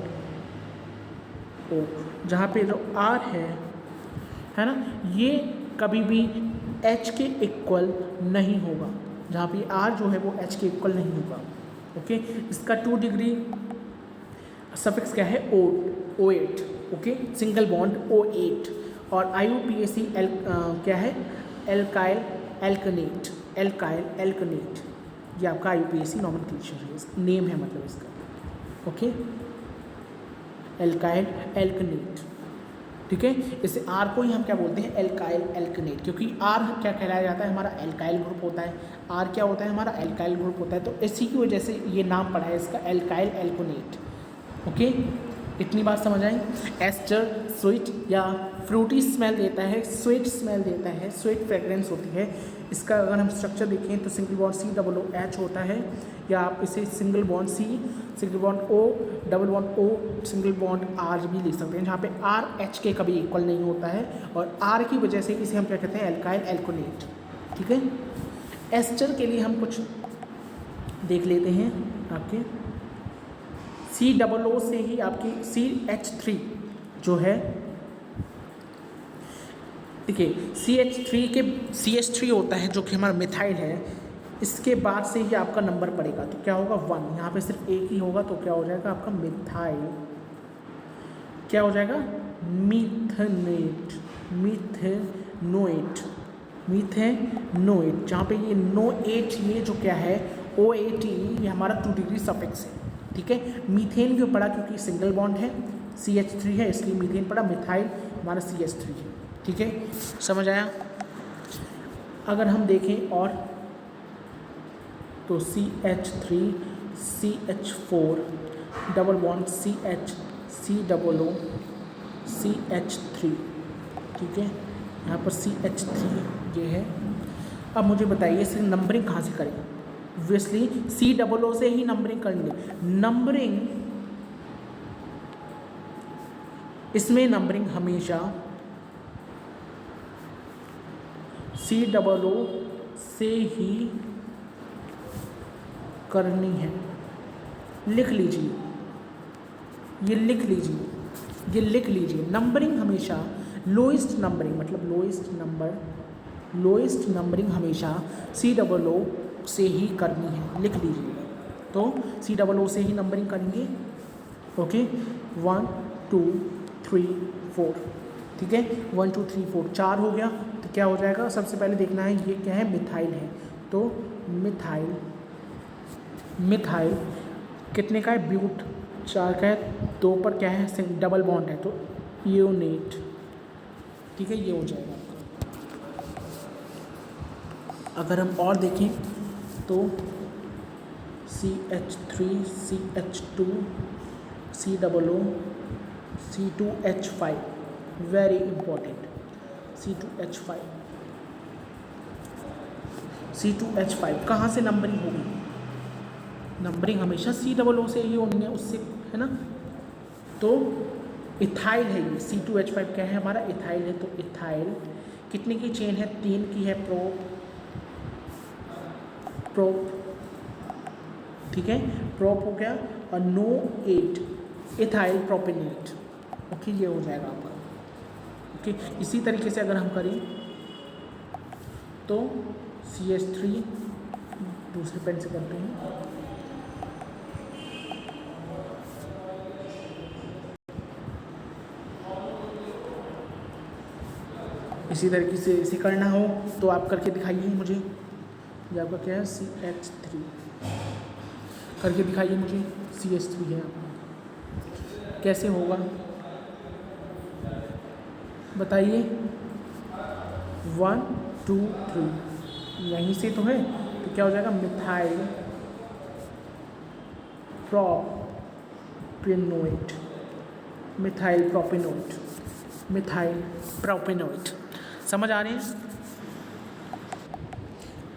O, जहाँ पे जो R है ना, ये कभी भी H के इक्वल नहीं होगा। जहाँ पे R जो है वो H के इक्वल नहीं होगा। ओके, इसका 2 डिग्री सफिक्स क्या है? O8। Okay, single bond O8। और IUPAC क्या है? एल्काइल एल्कनेट, एल्काइल एल्कनेट, ये आपका IUPAC नॉमेनक्लेचर है, नेम है मतलब इसका। ओके, एल्काइल एल्कनेट, ठीक है। इसे R को ही हम क्या बोलते हैं? एल्काइल एल्कनेट, क्योंकि R क्या कहलाया जाता है? हमारा एल्काइल ग्रुप होता है। R क्या होता है? हमारा एल्काइल ग्रुप होता है, तो इसी की वजह से ये नाम पड़ा है इसका, एल्काइल एल्कनेट। ओके, इतनी बात समझ आई? एस्टर स्वीट या फ्रूटी स्मेल देता है, स्वीट स्मेल देता है, स्वीट फ्रेग्रेंस होती है। इसका अगर हम स्ट्रक्चर देखें तो सिंगल बॉन्ड COOH होता है, या आप इसे single bond C, single bond O, double bond O, single bond R भी लिख सकते हैं, जहाँ पे R H के कभी इक्वल नहीं होता है, और R की वजह से इसे हम क्या कहते हैं? एल्काइल एल्कोनेट। ठीक है, एस्टर के लिए हम कुछ देख लेते हैं। आपके COO से ही आपकी CH3 जो है, देखिए CH3 होता है जो कि हमारा मिथाइल है, इसके बाद से ही आपका नंबर पड़ेगा, तो क्या होगा? 1। यहाँ पे सिर्फ एक ही होगा, तो क्या हो जाएगा आपका? मिथाइल, क्या हो जाएगा? मीथेनेट, मीथेनोएट, मीथेनोएट, जहाँ पे ये नोएट, ये जो क्या है? OAT, ये हमारा 2 डिग्री सफिक्स है। ठीक है, मीथेन क्यों पड़ा? क्योंकि सिंगल बॉन्ड है, CH3 है, इसलिए मीथेन पड़ा। मिथाइल हमारा CH3 है। ठीक है, समझ आया? अगर हम देखें और तो CH3 CH4 double bond CH COO CH3, ठीक है, यहाँ पर CH3 ये है। अब मुझे बताइए इसे नंबरिंग कहाँ से करेंगे? ऑब्वियसली COO से ही नंबरिंग करेंगे। नंबरिंग, इसमें नंबरिंग हमेशा COO से ही करनी है। लिख लीजिए, ये लिख लीजिए, ये लिख लीजिए। नंबरिंग हमेशा लोएस्ट नंबरिंग, मतलब लोएस्ट नंबरिंग हमेशा COO से ही करनी है। लिख लीजिए, तो COO से ही नंबरिंग करेंगे। ओके, 1 2 3 4, ठीक है, 1 2 3 4, 4 हो गया। तो क्या हो जाएगा? सबसे पहले देखना है ये क्या है? मिथाइल है, तो मिथाइल कितने का है? ब्यूट 4 का है, 2 पर क्या है? डबल बॉन्ड है, तो यूनेट, ठीक है, ये हो जाएगा आपका। अगर हम और देखें तो CH3 CH2 COO C2H5, very important, C2H5 कहाँ से नंबरिंग होगी? नंबरिंग हमेशा COO से ही होनी है, उससे, है ना। तो इथाइल है ये, C2H5 क्या है? हमारा इथाइल है। तो इथाइल कितने की चेन है? 3 की है, प्रोप, ठीक है, प्रोप हो गया, और नो 8 इथाइल प्रोपेनेट। ओके, ये हो जाएगा आपका। ओके, इसी तरीके से अगर हम करें तो CH3 दूसरे पेन से करते हैं, इसी तरीके से इसे करना हो तो आप करके दिखाइए मुझे। ये आपका क्या है, CH3 करके दिखाइए मुझे। CH3 है आपका, कैसे होगा बताइए। 1 2 3 यहीं से तो है, तो क्या हो जाएगा, methyl propanoate, methyl propanoate, methyl propanoate. समझ आ रहे हैं?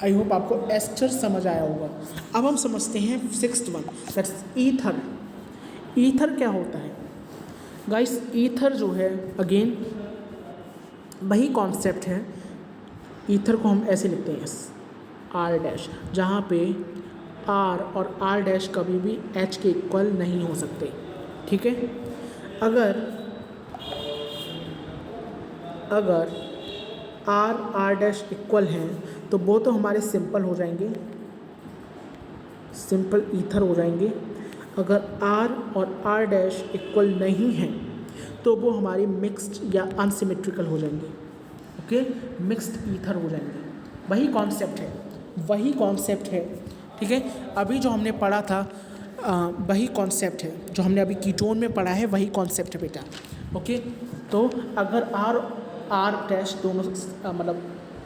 आई होप आपको एस्टर समझ आया होगा। अब हम समझते हैं 6th one, that's ether. Ether क्या होता है गाइस? ईथर जो है अगेन वही कॉन्सेप्ट है। ईथर को हम ऐसे लिखते हैं R डैश, जहाँ पे R और R डैश कभी भी H के इक्वल नहीं हो सकते, ठीक है। अगर R डैश इक्वल हैं तो वो तो हमारे सिंपल हो जाएंगे, सिंपल ईथर हो जाएंगे। अगर R और R डैश इक्वल नहीं हैं तो वो हमारी मिक्स्ड या अनसिमेट्रिकल हो जाएंगे, ओके, मिक्स्ड ईथर हो जाएंगे। वही कॉन्सेप्ट है, वही कॉन्सेप्ट है, ठीक है। अभी जो हमने पढ़ा था वही कॉन्सेप्ट है, जो हमने अभी कीटोन में पढ़ा है वही कॉन्सेप्ट है बेटा, ओके। तो अगर R डैश दोनों मतलब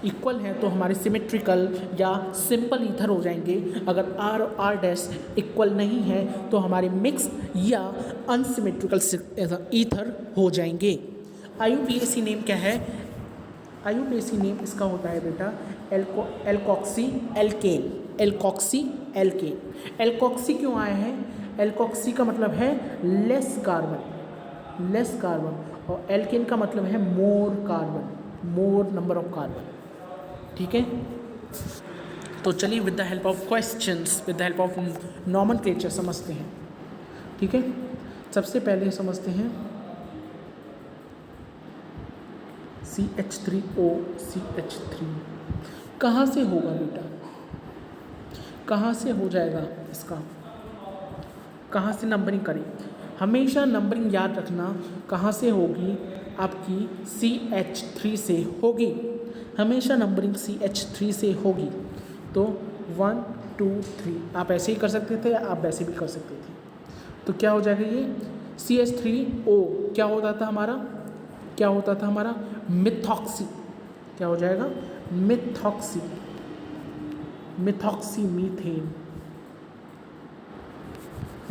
इक्वल हैं तो हमारे सिमेट्रिकल या सिंपल ईथर हो जाएंगे। अगर R और R डैश इक्वल नहीं है तो हमारे मिक्स या अनसिमेट्रिकल ईथर हो जाएंगे। IUPAC नेम क्या है? IUPAC नेम इसका होता है बेटा alkoxy alkane. Alkoxy alkane, alkoxy क्यों आए हैं? एल्कोक्सी का मतलब है लेस कार्बन, लेस कार्बन, और एल्केन का मतलब है more carbon, more number of carbon, ठीक है। तो चलिए with the help of questions, with the help of nomenclature समझते हैं, ठीक है। सबसे पहले समझते हैं CH3O CH3 कहाँ से होगा बेटा, कहाँ से हो जाएगा इसका, कहाँ से नंबरिंग करें? हमेशा नंबरिंग याद रखना कहाँ से होगी, आपकी CH3 से होगी, हमेशा नंबरिंग CH3 से होगी। तो 1 2 3 आप ऐसे ही कर सकते थे, आप वैसे भी कर सकते थे। तो क्या हो जाएगा ये CH3O क्या होता था हमारा, क्या होता था हमारा मिथॉक्सी, क्या हो जाएगा methoxy, methoxy methane,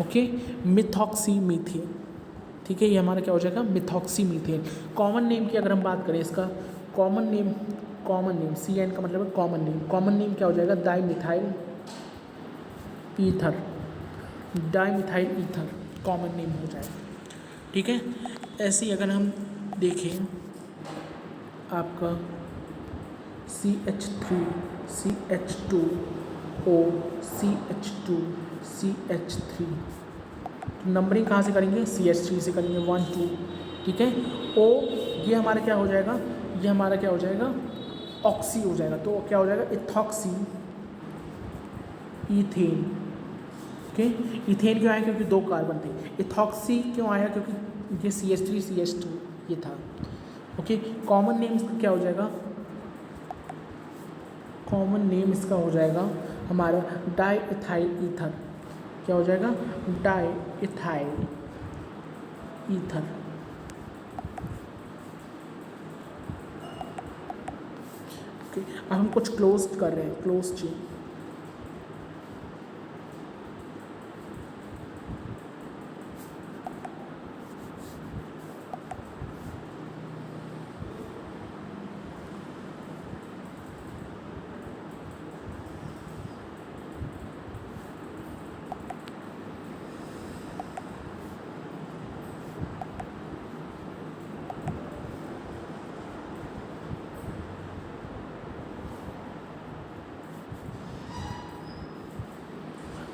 okay, methoxy methane, ठीक है। ये हमारा क्या हो जाएगा मिथॉक्सी मीथेन। कॉमन नेम की अगर हम बात करें, इसका common name, common name CN का मतलब है कॉमन नेम, कॉमन नेम क्या हो जाएगा dimethyl ether, dimethyl ether common name हो जाएगा, ठीक है। ऐसे ही अगर हम देखें आपका CH3 CH2O CH2 CH3, numbering कहाँ से करेंगे? CH3 से करेंगे 1 2, ठीक है। O ये हमारा क्या हो जाएगा, ये हमारा क्या हो जाएगा ऑक्सी हो जाएगा, तो क्या हो जाएगा इथॉक्सी ईथेन, ओके। इथेन क्यों आया? क्योंकि 2 कार्बन थे। इथॉक्सी क्यों आया? क्योंकि ये CH3 CH2 ये था, ओके। कॉमन नेम इसका क्या हो जाएगा? कॉमन नेम इसका हो जाएगा हमारा डाई इथाइल ईथर, क्या हो जाएगा डाई इथाइल ईथर, ओके। अब हम कुछ क्लोज कर रहे हैं, क्लोज चेन,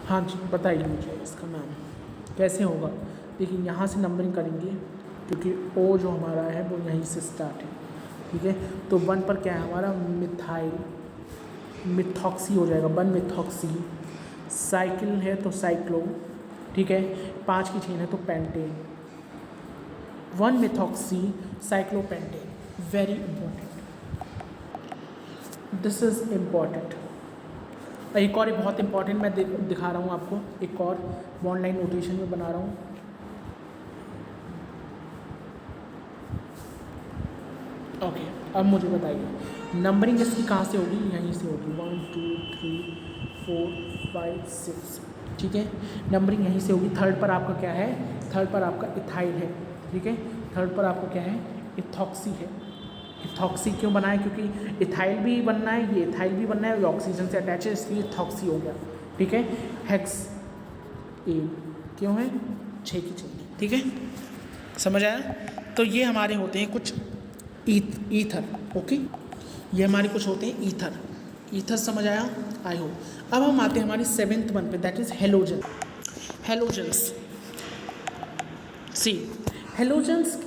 हाँ जी बताइए मुझे इसका नाम कैसे होगा। देखिए यहाँ से नंबरिंग करेंगे क्योंकि O जो हमारा है वो यहीं से स्टार्ट है, ठीक है। तो 1 पर क्या है हमारा मिथाइल, मिथॉक्सी हो जाएगा 1 मिथॉक्सी, साइकिल है तो साइक्लो, ठीक है। 5 की चेन है तो pentane, 1 methoxy cyclopentane, very important, this is important. एक और बहुत इंपॉर्टेंट मैं दिखा रहा हूँ आपको, एक और बॉन्ड लाइन नोटेशन में बना रहा हूँ। ओके, अब मुझे बताइए नंबरिंग इसकी कहाँ से होगी? यहीं से होगी। 1 2 3 4 5 6, ठीक है, नंबरिंग यहीं से होगी। थर्ड पर आपका क्या है? थर्ड पर आपका इथाइल है, ठीक है। थर्ड पर आपका क्या है? इथॉक्सी है। इथॉक्सी क्यों बना है? क्योंकि इथाइल भी बनना है, ये इथाइल भी बनना है, ये ऑक्सीजन से अटैच है, इसलिए इथॉक्सी हो गया, ठीक है। हेक्स ए क्यों है? 6 की 6, ठीक है, समझ आया? तो ये हमारे होते हैं कुछ ईथर, ओके, ये हमारे कुछ होते हैं ईथर। ईथर समझ आया? I hope. अब हम आते हैं हमारी 7th वन पे, that is halogen. Halogens, see halogens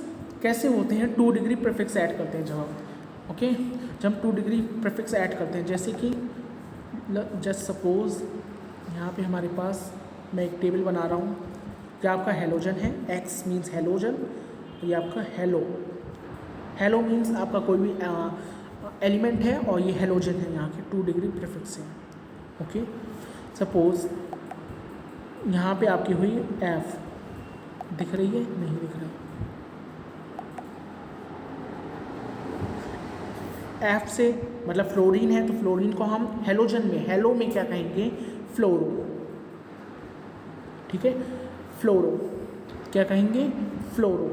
कैसे होते हैं? 2 डिग्री प्रीफिक्स ऐड करते हैं जब हम, ओके, जब हम 2 डिग्री प्रीफिक्स ऐड करते हैं, जैसे कि जस्ट सपोज यहाँ पे हमारे पास मैं एक टेबल बना रहा हूँ, जो आपका हेलोजन है, एक्स मीन्स हेलोजन, ये आपका हेलो, हेलो मीन्स आपका कोई भी एलिमेंट है और ये हेलोजन है, यहाँ के 2 डिग्री प्रीफिक्स है, ओके। सपोज यहाँ पे आपकी हुई एफ, दिख रही है? नहीं दिख रही। एफ से मतलब फ्लोरीन है, तो फ्लोरीन को हम हेलोजन में, हेलो में क्या कहेंगे? फ्लोरो, ठीक है, फ्लोरो क्या कहेंगे? फ्लोरो।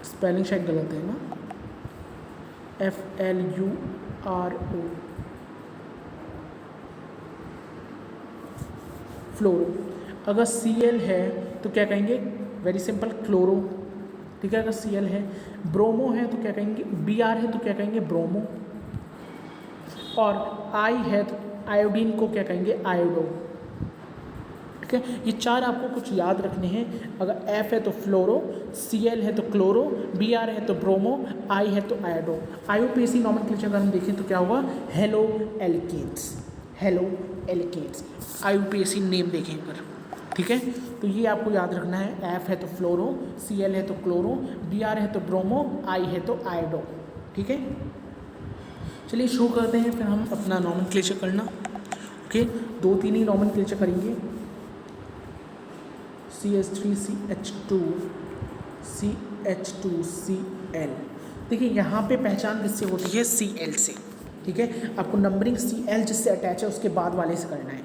स्पेलिंग शायद गलत है ना, FLURO, फ्लोरो। अगर Cl है तो क्या कहेंगे? वेरी सिंपल, क्लोरो, ठीक है। अगर Cl है, ब्रोमो है तो क्या कहेंगे? Br है तो क्या कहेंगे? ब्रोमो। और I है तो आयोडीन को क्या कहेंगे? आयोडो, ठीक है। ये 4 आपको कुछ याद रखने हैं। अगर F है तो फ्लोरो, Cl है तो क्लोरो, Br है तो ब्रोमो, I है तो आयोडो। IUPAC नॉमेनक्लेचर अगर हम देखें तो क्या होगा? Halo alkanes, halo alkanes, IUPAC name देखें अगर, ठीक है। तो ये आपको याद रखना है, F है तो फ्लोरो, Cl है तो क्लोरो, Br है तो ब्रोमो, I है तो आयोडो, ठीक है। चलिए शुरू करते हैं फिर हम अपना नॉमेनक्लेचर करना, ओके। 2-3 ही नॉमेनक्लेचर करेंगे। CH3CH2 CH2Cl, देखिए यहाँ पे पहचान किससे होती है? Cl से, ठीक है। आपको नंबरिंग Cl जिससे अटैच है उसके बाद वाले से करना है,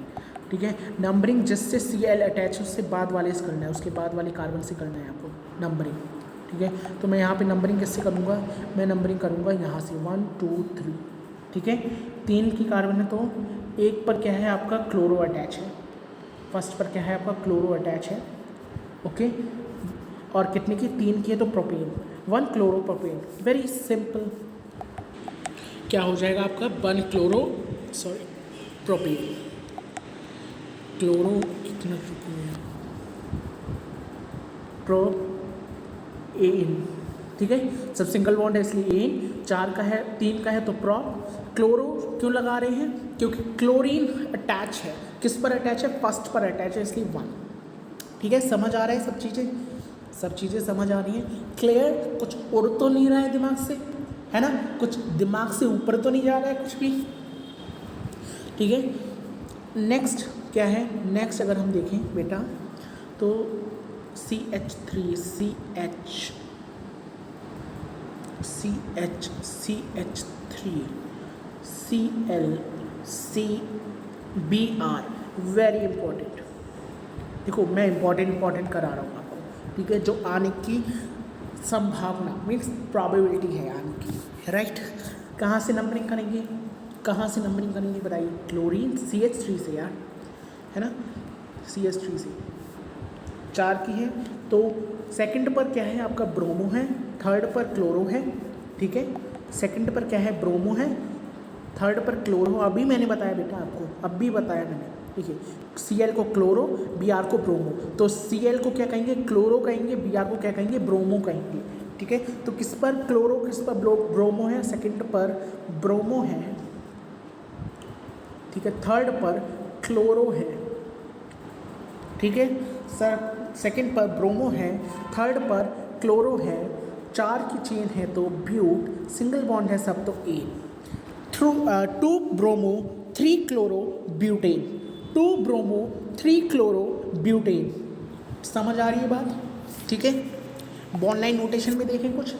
ठीक है। नंबरिंग जिससे Cl अटैच है उससे बाद वाले से करना है, उसके बाद वाले कार्बन से करना है आपको नंबरिंग, ठीक है। तो मैं यहाँ पे नंबरिंग किससे करूँगा? मैं नंबरिंग करूँगा यहाँ से 1 2 3, ठीक है। 3 की कार्बन है तो एक पर क्या है? आपका क्लोरो अटैच है, फर्स्ट पर क्या है? आपका क्लोरो अटैच है, ओके। और कितने की? 3 की है तो प्रोपेन, 1 क्लोरोप्रोपेन, वेरी सिंपल। क्या हो जाएगा आपका? 1 प्रोपेन, क्लोरो कितना प्रोपेन, ठीक है। सब सिंगल बॉन्ड है इसलिए एन, 4 का है, 3 का है तो प्रोप। क्लोरो क्यों लगा रहे हैं? क्योंकि क्लोरीन अटैच है, किस पर अटैच है? फर्स्ट पर अटैच है, इसलिए 1, ठीक है। समझ आ रहा है? सब चीज़ें समझ आ रही हैं, क्लियर? कुछ उड़ तो नहीं रहा है दिमाग से, है ना? कुछ दिमाग से ऊपर तो नहीं जा रहा है कुछ भी, ठीक है। नेक्स्ट क्या है? नेक्स्ट अगर हम देखें बेटा तो CH3 CH3 Cl CBr, very important. देखो मैं इंपॉर्टेंट करा रहा हूँ आपको, ठीक है, जो आने की संभावना मीन्स प्रॉबेबिलिटी है आने की, राइट। कहाँ से नंबरिंग करेंगे? बताइए? क्लोरीन CH3 से यार, है ना, CH3 से 4 की है तो सेकंड पर क्या है? आपका ब्रोमो है, थर्ड पर क्लोरो है, ठीक है। सेकंड पर क्या है? ब्रोमो है, थर्ड पर क्लोरो। अभी मैंने बताया बेटा आपको, अभी बताया मैंने, ठीक है। Cl को क्लोरो, Br को ब्रोमो, तो Cl को क्या कहेंगे? क्लोरो कहेंगे, Br को क्या कहेंगे? ब्रोमो कहेंगे, ठीक है। तो किस पर क्लोरो, किस पर ब्रोमो है? सेकंड पर ब्रोमो है, ठीक है। थर्ड पर क्लोरो है, ठीक है सर। सेकंड पर ब्रोमो है, थर्ड पर क्लोरो है, 4 की चेन है तो ब्यूट, सिंगल बॉन्ड है सब तो ane. Two bromo three chloro butane, two bromo three chloro butane. समझ आ रही है बात? ठीक है, बॉन्ड लाइन नोटेशन में देखें कुछ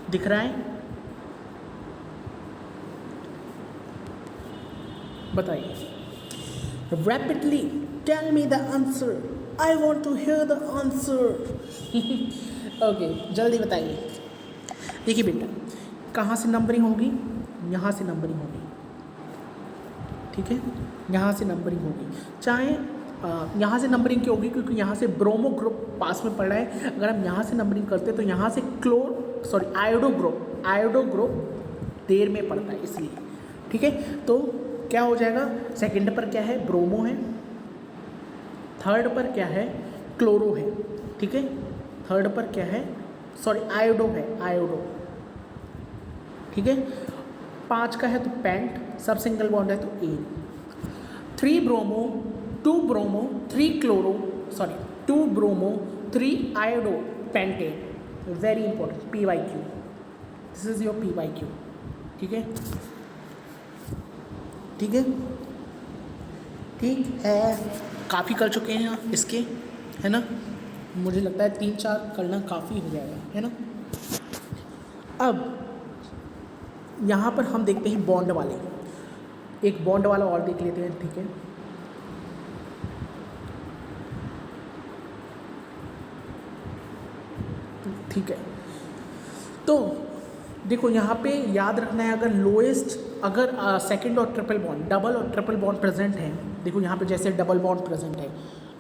दिख रहा है, बताइए। Rapidly tell me the answer, I want to hear the answer. Okay, जल्दी बताइए। देखिए बेटा, कहाँ से नंबरिंग होगी? यहाँ से नंबरिंग होगी, ठीक है, यहाँ से नंबरिंग होगी। चाहे यहाँ से नंबरिंग क्यों होगी? क्योंकि यहाँ से ब्रोमो ग्रुप पास में पड़ रहा है। अगर हम यहाँ से नंबरिंग करते तो यहाँ से आयोडो ग्रुप देर में पड़ता है, इसलिए। ठीक है, तो क्या हो जाएगा? सेकंड पर क्या है? ब्रोमो है। थर्ड पर क्या है? क्लोरो है। ठीक है, थर्ड पर क्या है? आयोडो है, आयोडो। ठीक है, 5 का है तो पेंट, सब सिंगल बॉन्ड है तो ane. 3 bromo 2 bromo 3 chloro 2 bromo 3 iodo pentane. Very important, PYQ, this is your PYQ। ठीक है, ठीक है, ठीक है। काफ़ी कर चुके हैं इसके, है ना? मुझे लगता है 3-4 करना काफ़ी हो जाएगा, है ना? अब यहाँ पर हम देखते हैं बॉन्ड वाले, एक बॉन्ड वाला और देख लेते हैं। ठीक है, ठीक है, तो देखो यहाँ पे याद रखना है, अगर लोएस्ट, अगर सेकंड और ट्रिपल बॉन्ड, डबल और ट्रिपल बॉन्ड प्रेजेंट है, देखो यहाँ पे जैसे डबल बॉन्ड प्रेजेंट है,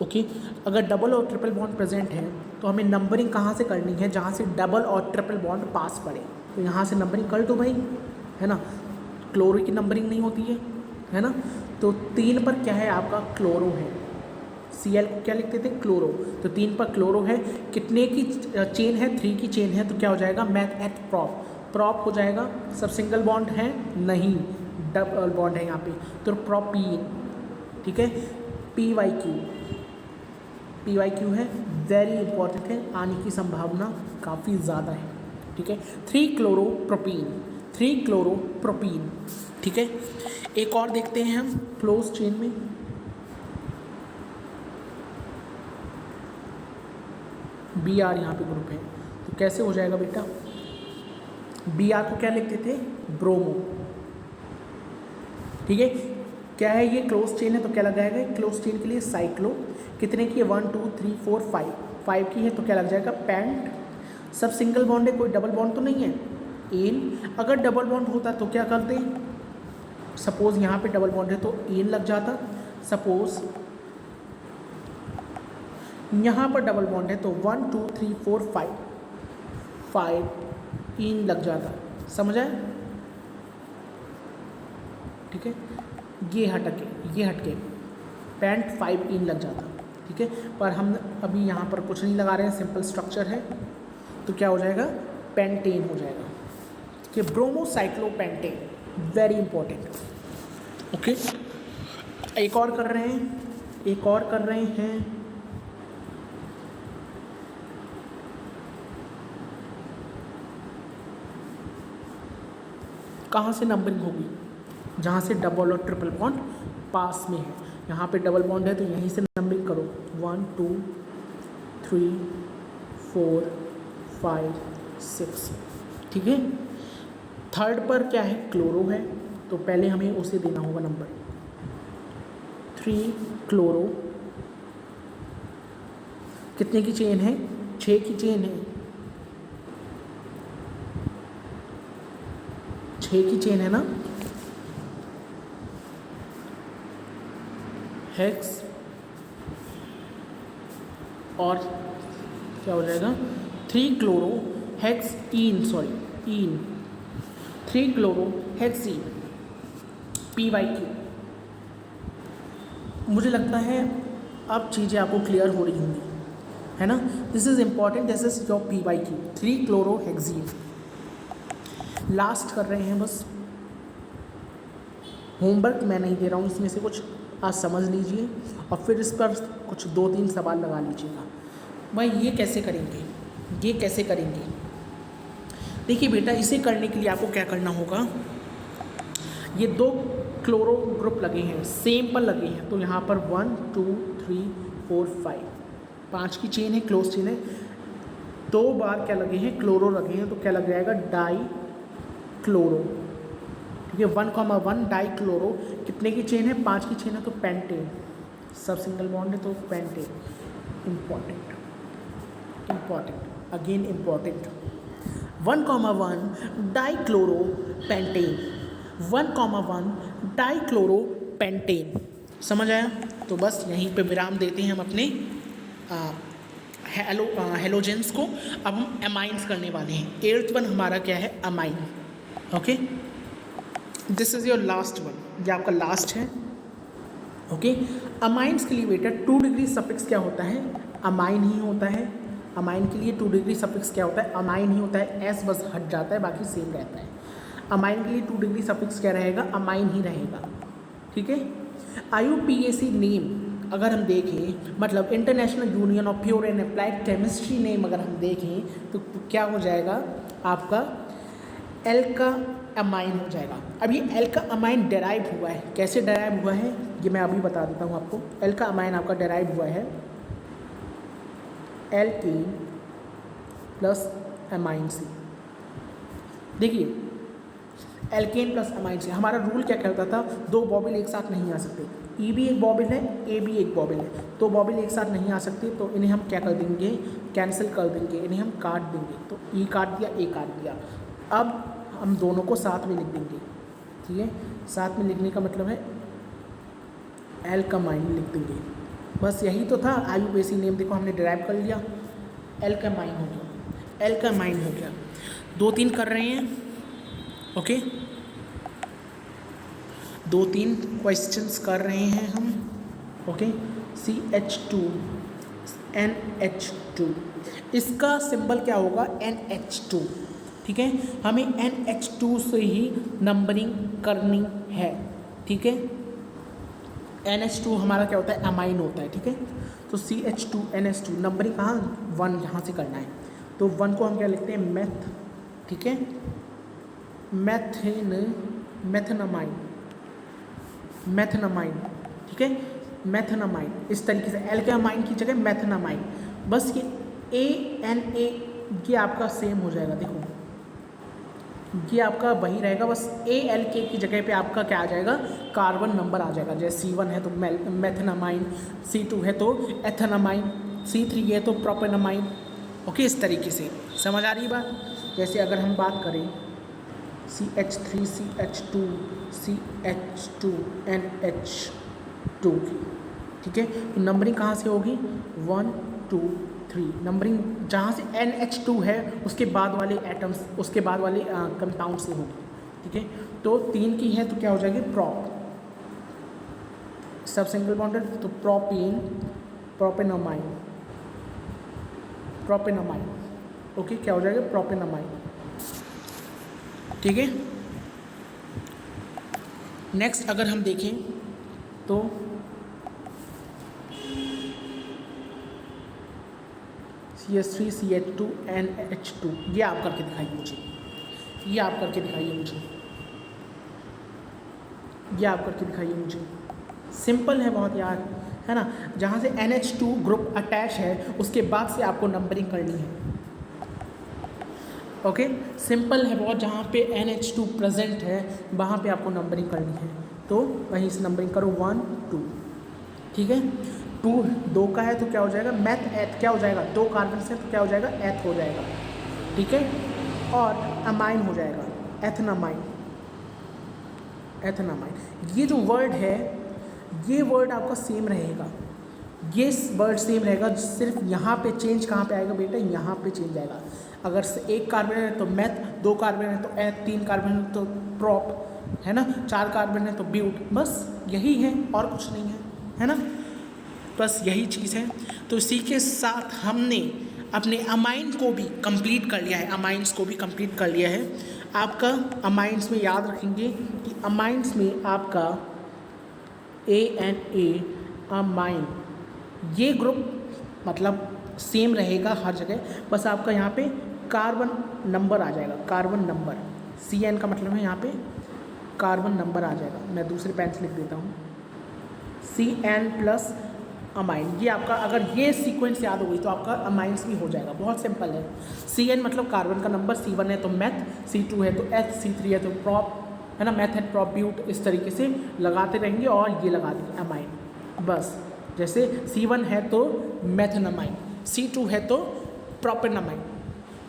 ओके, अगर डबल और ट्रिपल बॉन्ड प्रेजेंट है तो हमें नंबरिंग कहाँ से करनी है? जहाँ से डबल और ट्रिपल बॉन्ड पास पड़े, तो यहाँ से नंबरिंग कर दो भाई, है ना? क्लोरो की नंबरिंग नहीं होती है ना? तो 3 पर क्या है आपका? क्लोरो है। Cl को क्या लिखते थे? क्लोरो। तो 3 पर क्लोरो है। कितने की चेन है? 3 की चेन है, तो क्या हो जाएगा? मैथ एट प्रॉप, प्रॉप हो जाएगा। सब सिंगल बॉन्ड है? नहीं, डबल बॉन्ड है यहाँ पे, तो प्रोपीन। ठीक है, PYQ है, वेरी इंपॉर्टेंट है, आने की संभावना काफ़ी ज़्यादा है। ठीक है, 3 क्लोरोप्रोपीन, 3 क्लोरोप्रोपीन। ठीक है, एक और देखते हैं हम क्लोज चेन में। Br यहाँ पे ग्रुप है, तो कैसे हो जाएगा बेटा? Br को क्या लिखते थे? ब्रोमो। ठीक है, क्या है ये? क्लोज चेन है, तो क्या लगाएगा? क्लोज चेन के लिए साइक्लो। कितने की है? 1 2 3 4 5, 5 की है, तो क्या लग जाएगा? पेंट। सब सिंगल बॉन्ड है, कोई डबल बॉन्ड तो नहीं है, एन। अगर डबल बॉन्ड होता तो क्या करते? सपोज यहाँ पे डबल बॉन्ड है तो एन लग जाता। सपोज यहाँ पर डबल बॉन्ड है तो 1 2 3 4 5 इन लग जाता। समझ आए? ठीक है, ये हटके पेंट 5 इन लग जाता। ठीक है, पर हम अभी यहाँ पर कुछ नहीं लगा रहे हैं, सिंपल स्ट्रक्चर है, तो क्या हो जाएगा? पेंटेन हो जाएगा। कि ब्रोमोसाइक्लोपेंटेन, वेरी इंपॉर्टेंट। ओके, एक और कर रहे हैं, कहाँ से नंबरिंग होगी? जहाँ से डबल और ट्रिपल बॉन्ड पास में है। यहाँ पे डबल बॉन्ड है तो यहीं से नंबरिंग करो, 1 2 3 4 5 6। ठीक है, थर्ड पर क्या है? क्लोरो है, तो पहले हमें उसे देना होगा नंबर 3 क्लोरो। कितने की चेन है? 6 की चेन है, 6 की चेन है ना। हेक्स और क्या हो जाएगा? 3 क्लोरो हेक्स इन, इन 3 क्लोरो हेक्सीन, PYQ। मुझे लगता है अब चीज़ें आपको क्लियर हो रही होंगी, है ना? This is important, this is your PYQ, 3 chloro hexene. Last कर रहे हैं बस, होमवर्क मैं नहीं दे रहा हूँ इसमें से कुछ, आज समझ लीजिए और फिर इस पर कुछ 2-3 सवाल लगा लीजिएगा। भाई ये कैसे करेंगे? देखिए बेटा, इसे करने के लिए आपको क्या करना होगा, ये 2 क्लोरो ग्रुप लगे हैं, सेम पर लगे हैं, तो यहाँ पर 1 2 3 4 5 की चेन है, क्लोज चेन है, 2 बार क्या लगे हैं, क्लोरो लगे हैं, तो क्या लग जाएगा, डाई क्लोरो। ठीक है, 1,1 डाई क्लोरो, कितने की चेन है, 5 की चेन है, तो पेंटेन, सब सिंगल बॉन्ड है तो pentane. Important, again important, 1,1 die chloro pentane, 1,1 die chloro pentane. समझ आया? तो बस यहीं पे विराम देते हैं हम अपने हेलोजेंस को। अब हम एमाइंस करने वाले हैं। 8th वन हमारा क्या है, amine. Okay, this is your last one, ये आपका लास्ट है। ओके, अमाइंस के लिए बेटा 2 डिग्री सफिक्स क्या होता है, अमाइन ही होता है। अमाइन के लिए 2 डिग्री सफिक्स क्या होता है, अमाइन ही होता है। एस बस हट जाता है, बाकी सेम रहता है। अमाइन के लिए 2 डिग्री सफिक्स क्या रहेगा, अमाइन ही रहेगा। ठीक है, IUPAC नेम अगर हम देखें, मतलब international union of pure and applied chemistry name अगर हम देखें तो क्या हो जाएगा आपका, एल्का अमाइन हो जाएगा। अब ये एल्का अमाइन डेराइव हुआ है, कैसे डेराइव हुआ है ये मैं अभी बता देता हूँ आपको। एल्का अमाइन आपका डेराइव हुआ है एल्केन प्लस अमाइन से। देखिए, एल्केन प्लस अमाइन से हमारा रूल क्या कहता था, 2 बॉबिल एक साथ नहीं आ सकते। ई भी एक बॉबिल है, ए भी एक बॉबिल है, 2 बॉबिल एक साथ नहीं आ सकते, तो इन्हें हम क्या कर देंगे, कैंसिल कर देंगे, इन्हें हम काट देंगे। तो ई काट दिया, ए काट दिया। अब हम दोनों को साथ में लिख देंगे। ठीक है, साथ में लिखने का मतलब है एल्कामाइन लिख देंगे। बस यही तो था। IUPAC नेम देखो हमने डिराइव कर लिया, एल्कामाइन हो गया, एल्कामाइन हो गया। 2-3 कर रहे हैं। ओके, 2-3 क्वेश्चंस कर रहे हैं हम। ओके, CH2 NH2, इसका सिंबल क्या होगा, NH2। ठीक है, हमें NH2 से ही नंबरिंग करनी है। ठीक है, NH2 हमारा क्या होता है, अमाइन होता है। ठीक है, तो CH2 NH2 नंबरिंग कहाँ, 1 यहाँ से करना है। तो 1 को हम क्या लिखते हैं, मेथ। ठीक है, मैथेनामाइन, मैथेनामाइन। ठीक है, मैथेनामाइन, इस तरीके से एल्कामाइन की जगह मैथेनामाइन। बस ये ANA ये आपका सेम हो जाएगा। देखो ये आपका वही रहेगा, बस ALK की जगह पे आपका क्या आ जाएगा, कार्बन नंबर आ जाएगा। जैसे C1 है तो मैथेनामाइन, C2 है तो एथेनामाइन, C3 है तो प्रोपेनामाइन। ओके, इस तरीके से समझ आ रही बात। जैसे अगर हम बात करें CH3 CH2 CH2 NH2 की, ठीक है, तो नंबरिंग कहाँ से होगी, 1 2 3। नंबरिंग जहाँ से NH2 है उसके बाद वाले एटम्स, उसके बाद वाले कंपाउंड से होगी। ठीक है, तो 3 की है तो क्या हो जाएगी, प्रोप, सब सिंगल बॉन्डेड, तो प्रोपेन, प्रोपेनामाइन, प्रोपेनामाइन। ओके, क्या हो जाएगा, प्रोपेनामाइन। ठीक है, नेक्स्ट अगर हम देखें तो CH3 CH2 NH2, ये आप करके दिखाइए मुझे, ये आप करके दिखाइए मुझे, ये आप करके दिखाइए मुझे। सिंपल है बहुत यार, है ना। जहाँ से NH2 ग्रुप अटैच है उसके बाद से आपको नंबरिंग करनी है। ओके, सिंपल है बहुत। जहाँ पे NH2 प्रेजेंट है वहाँ पे आपको नंबरिंग करनी है, तो वहीं से नंबरिंग करो 1 2। ठीक है, 2 का है तो क्या हो जाएगा, मैथ एथ, क्या हो जाएगा, 2 कार्बन से तो क्या हो जाएगा, एथ हो जाएगा। ठीक है, और अमाइन हो जाएगा, एथनामाइन, एथनामाइन। ये जो वर्ड है, ये वर्ड आपका सेम रहेगा, ये वर्ड सेम रहेगा, सिर्फ यहाँ पे चेंज कहाँ पे आएगा बेटा, यहाँ पे चेंज आएगा। अगर 1 कार्बन है तो मैथ, 2 कार्बन है तो एथ, 3 कार्बन है तो प्रॉप, है ना, 4 कार्बन है तो ब्यूट। बस यही है और कुछ नहीं है ना, बस यही चीज़ है। तो इसी के साथ हमने अपने अमाइन को भी कंप्लीट कर लिया है, अमाइंस को भी कंप्लीट कर लिया है। आपका अमाइंस में याद रखेंगे कि अमाइंस में आपका ANA अमाइन, ये ग्रुप मतलब सेम रहेगा हर जगह, बस आपका यहाँ पे कार्बन नंबर आ जाएगा, कार्बन नंबर। CN का मतलब है यहाँ पे कार्बन नंबर आ जाएगा। मैं दूसरे पेन से लिख देता हूँ, CN प्लस अमाइन। ये आपका अगर ये सीक्वेंस याद हो गई तो आपका अमाइंस भी हो जाएगा, बहुत सिंपल है। CN मतलब कार्बन का नंबर, C1 है तो मैथ, C2 है तो एथ, C3 है तो प्रॉप, है ना, मेथड, प्रॉप, ब्यूट, इस तरीके से लगाते रहेंगे और ये लगा देंगे अमाइन। बस जैसे C1 है तो मेथनमाइन, C2 है तो प्रोपेनमाइन,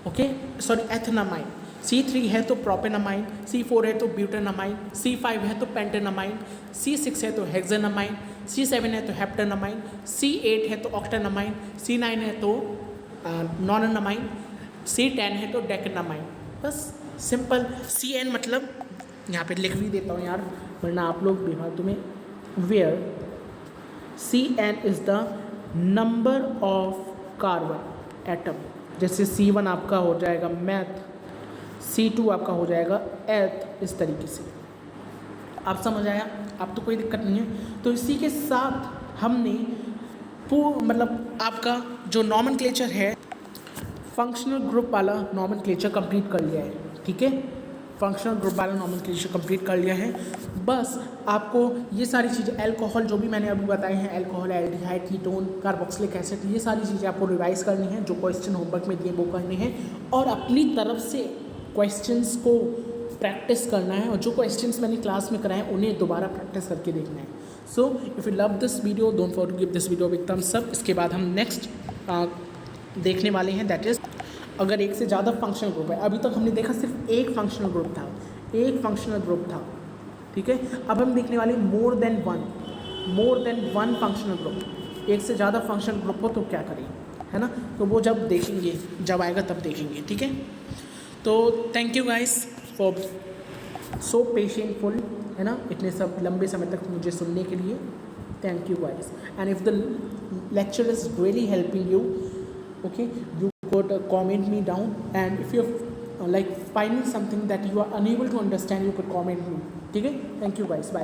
ओके सॉरी एथनमाइन, C3 है तो प्रोपेनमाइन, C4 है तो ब्यूटेनमाइन, C5 है तो पेंटेनमाइन, C6 है तो हेक्सेनमाइन, C7 है तो हेप्टेनमाइन, C8 है तो ऑक्टेनमाइन, C9 है तो नॉननमाइन, C10 है तो डेकेनमाइन। बस सिंपल। CN मतलब यहाँ पे लिख भी देता हूँ यार, वरना आप लोग दिमाग तुम्हें, where CN is the number of carbon atom. जैसे C1 आपका हो जाएगा मैथ, C2 आपका हो जाएगा एथ, इस तरीके से। आप समझ आया? अब तो कोई दिक्कत नहीं है। तो इसी के साथ हमने मतलब आपका जो नॉमेनक्लेचर है, फंक्शनल ग्रुप वाला नॉमेनक्लेचर कंप्लीट कर लिया है, ठीक है। फंक्शनल ग्रुप वाला नॉमेनक्लेचर कंप्लीट कर लिया है। बस आपको ये सारी चीज़ें, अल्कोहल जो भी मैंने अभी बताए हैं, alcohol, aldehyde, ketone, carboxylic acid, ये सारी चीज़ें आपको रिवाइज करनी है। जो क्वेश्चन होमवर्क में दिए वो करने हैं और अपनी तरफ से क्वेश्चंस को प्रैक्टिस करना है, और जो क्वेश्चंस मैंने क्लास में कराए हैं उन्हें दोबारा प्रैक्टिस करके देखना है। So if you love this video don't forget to give this video big thumbs up. इसके बाद हम नेक्स्ट देखने वाले हैं, दैट इज़ अगर एक से ज़्यादा फंक्शनल ग्रुप है। अभी तक हमने देखा सिर्फ एक फंक्शनल ग्रुप था, एक फंक्शनल ग्रुप था, ठीक है। अब हम देखने वाले more than one functional group. एक से ज़्यादा फंक्शनल ग्रुप हो तो क्या करें, है ना। तो वो जब देखेंगे, जब आएगा तब देखेंगे, ठीक है। तो thank you guys for so patientful, है ना, इतने सब लंबे समय तक मुझे सुनने के लिए। Thank you guys. And if the lecture is really helping you, okay, you could comment me down, and if you're like finding something that you are unable to understand, you could comment me, ठीक है। Thank you guys, bye.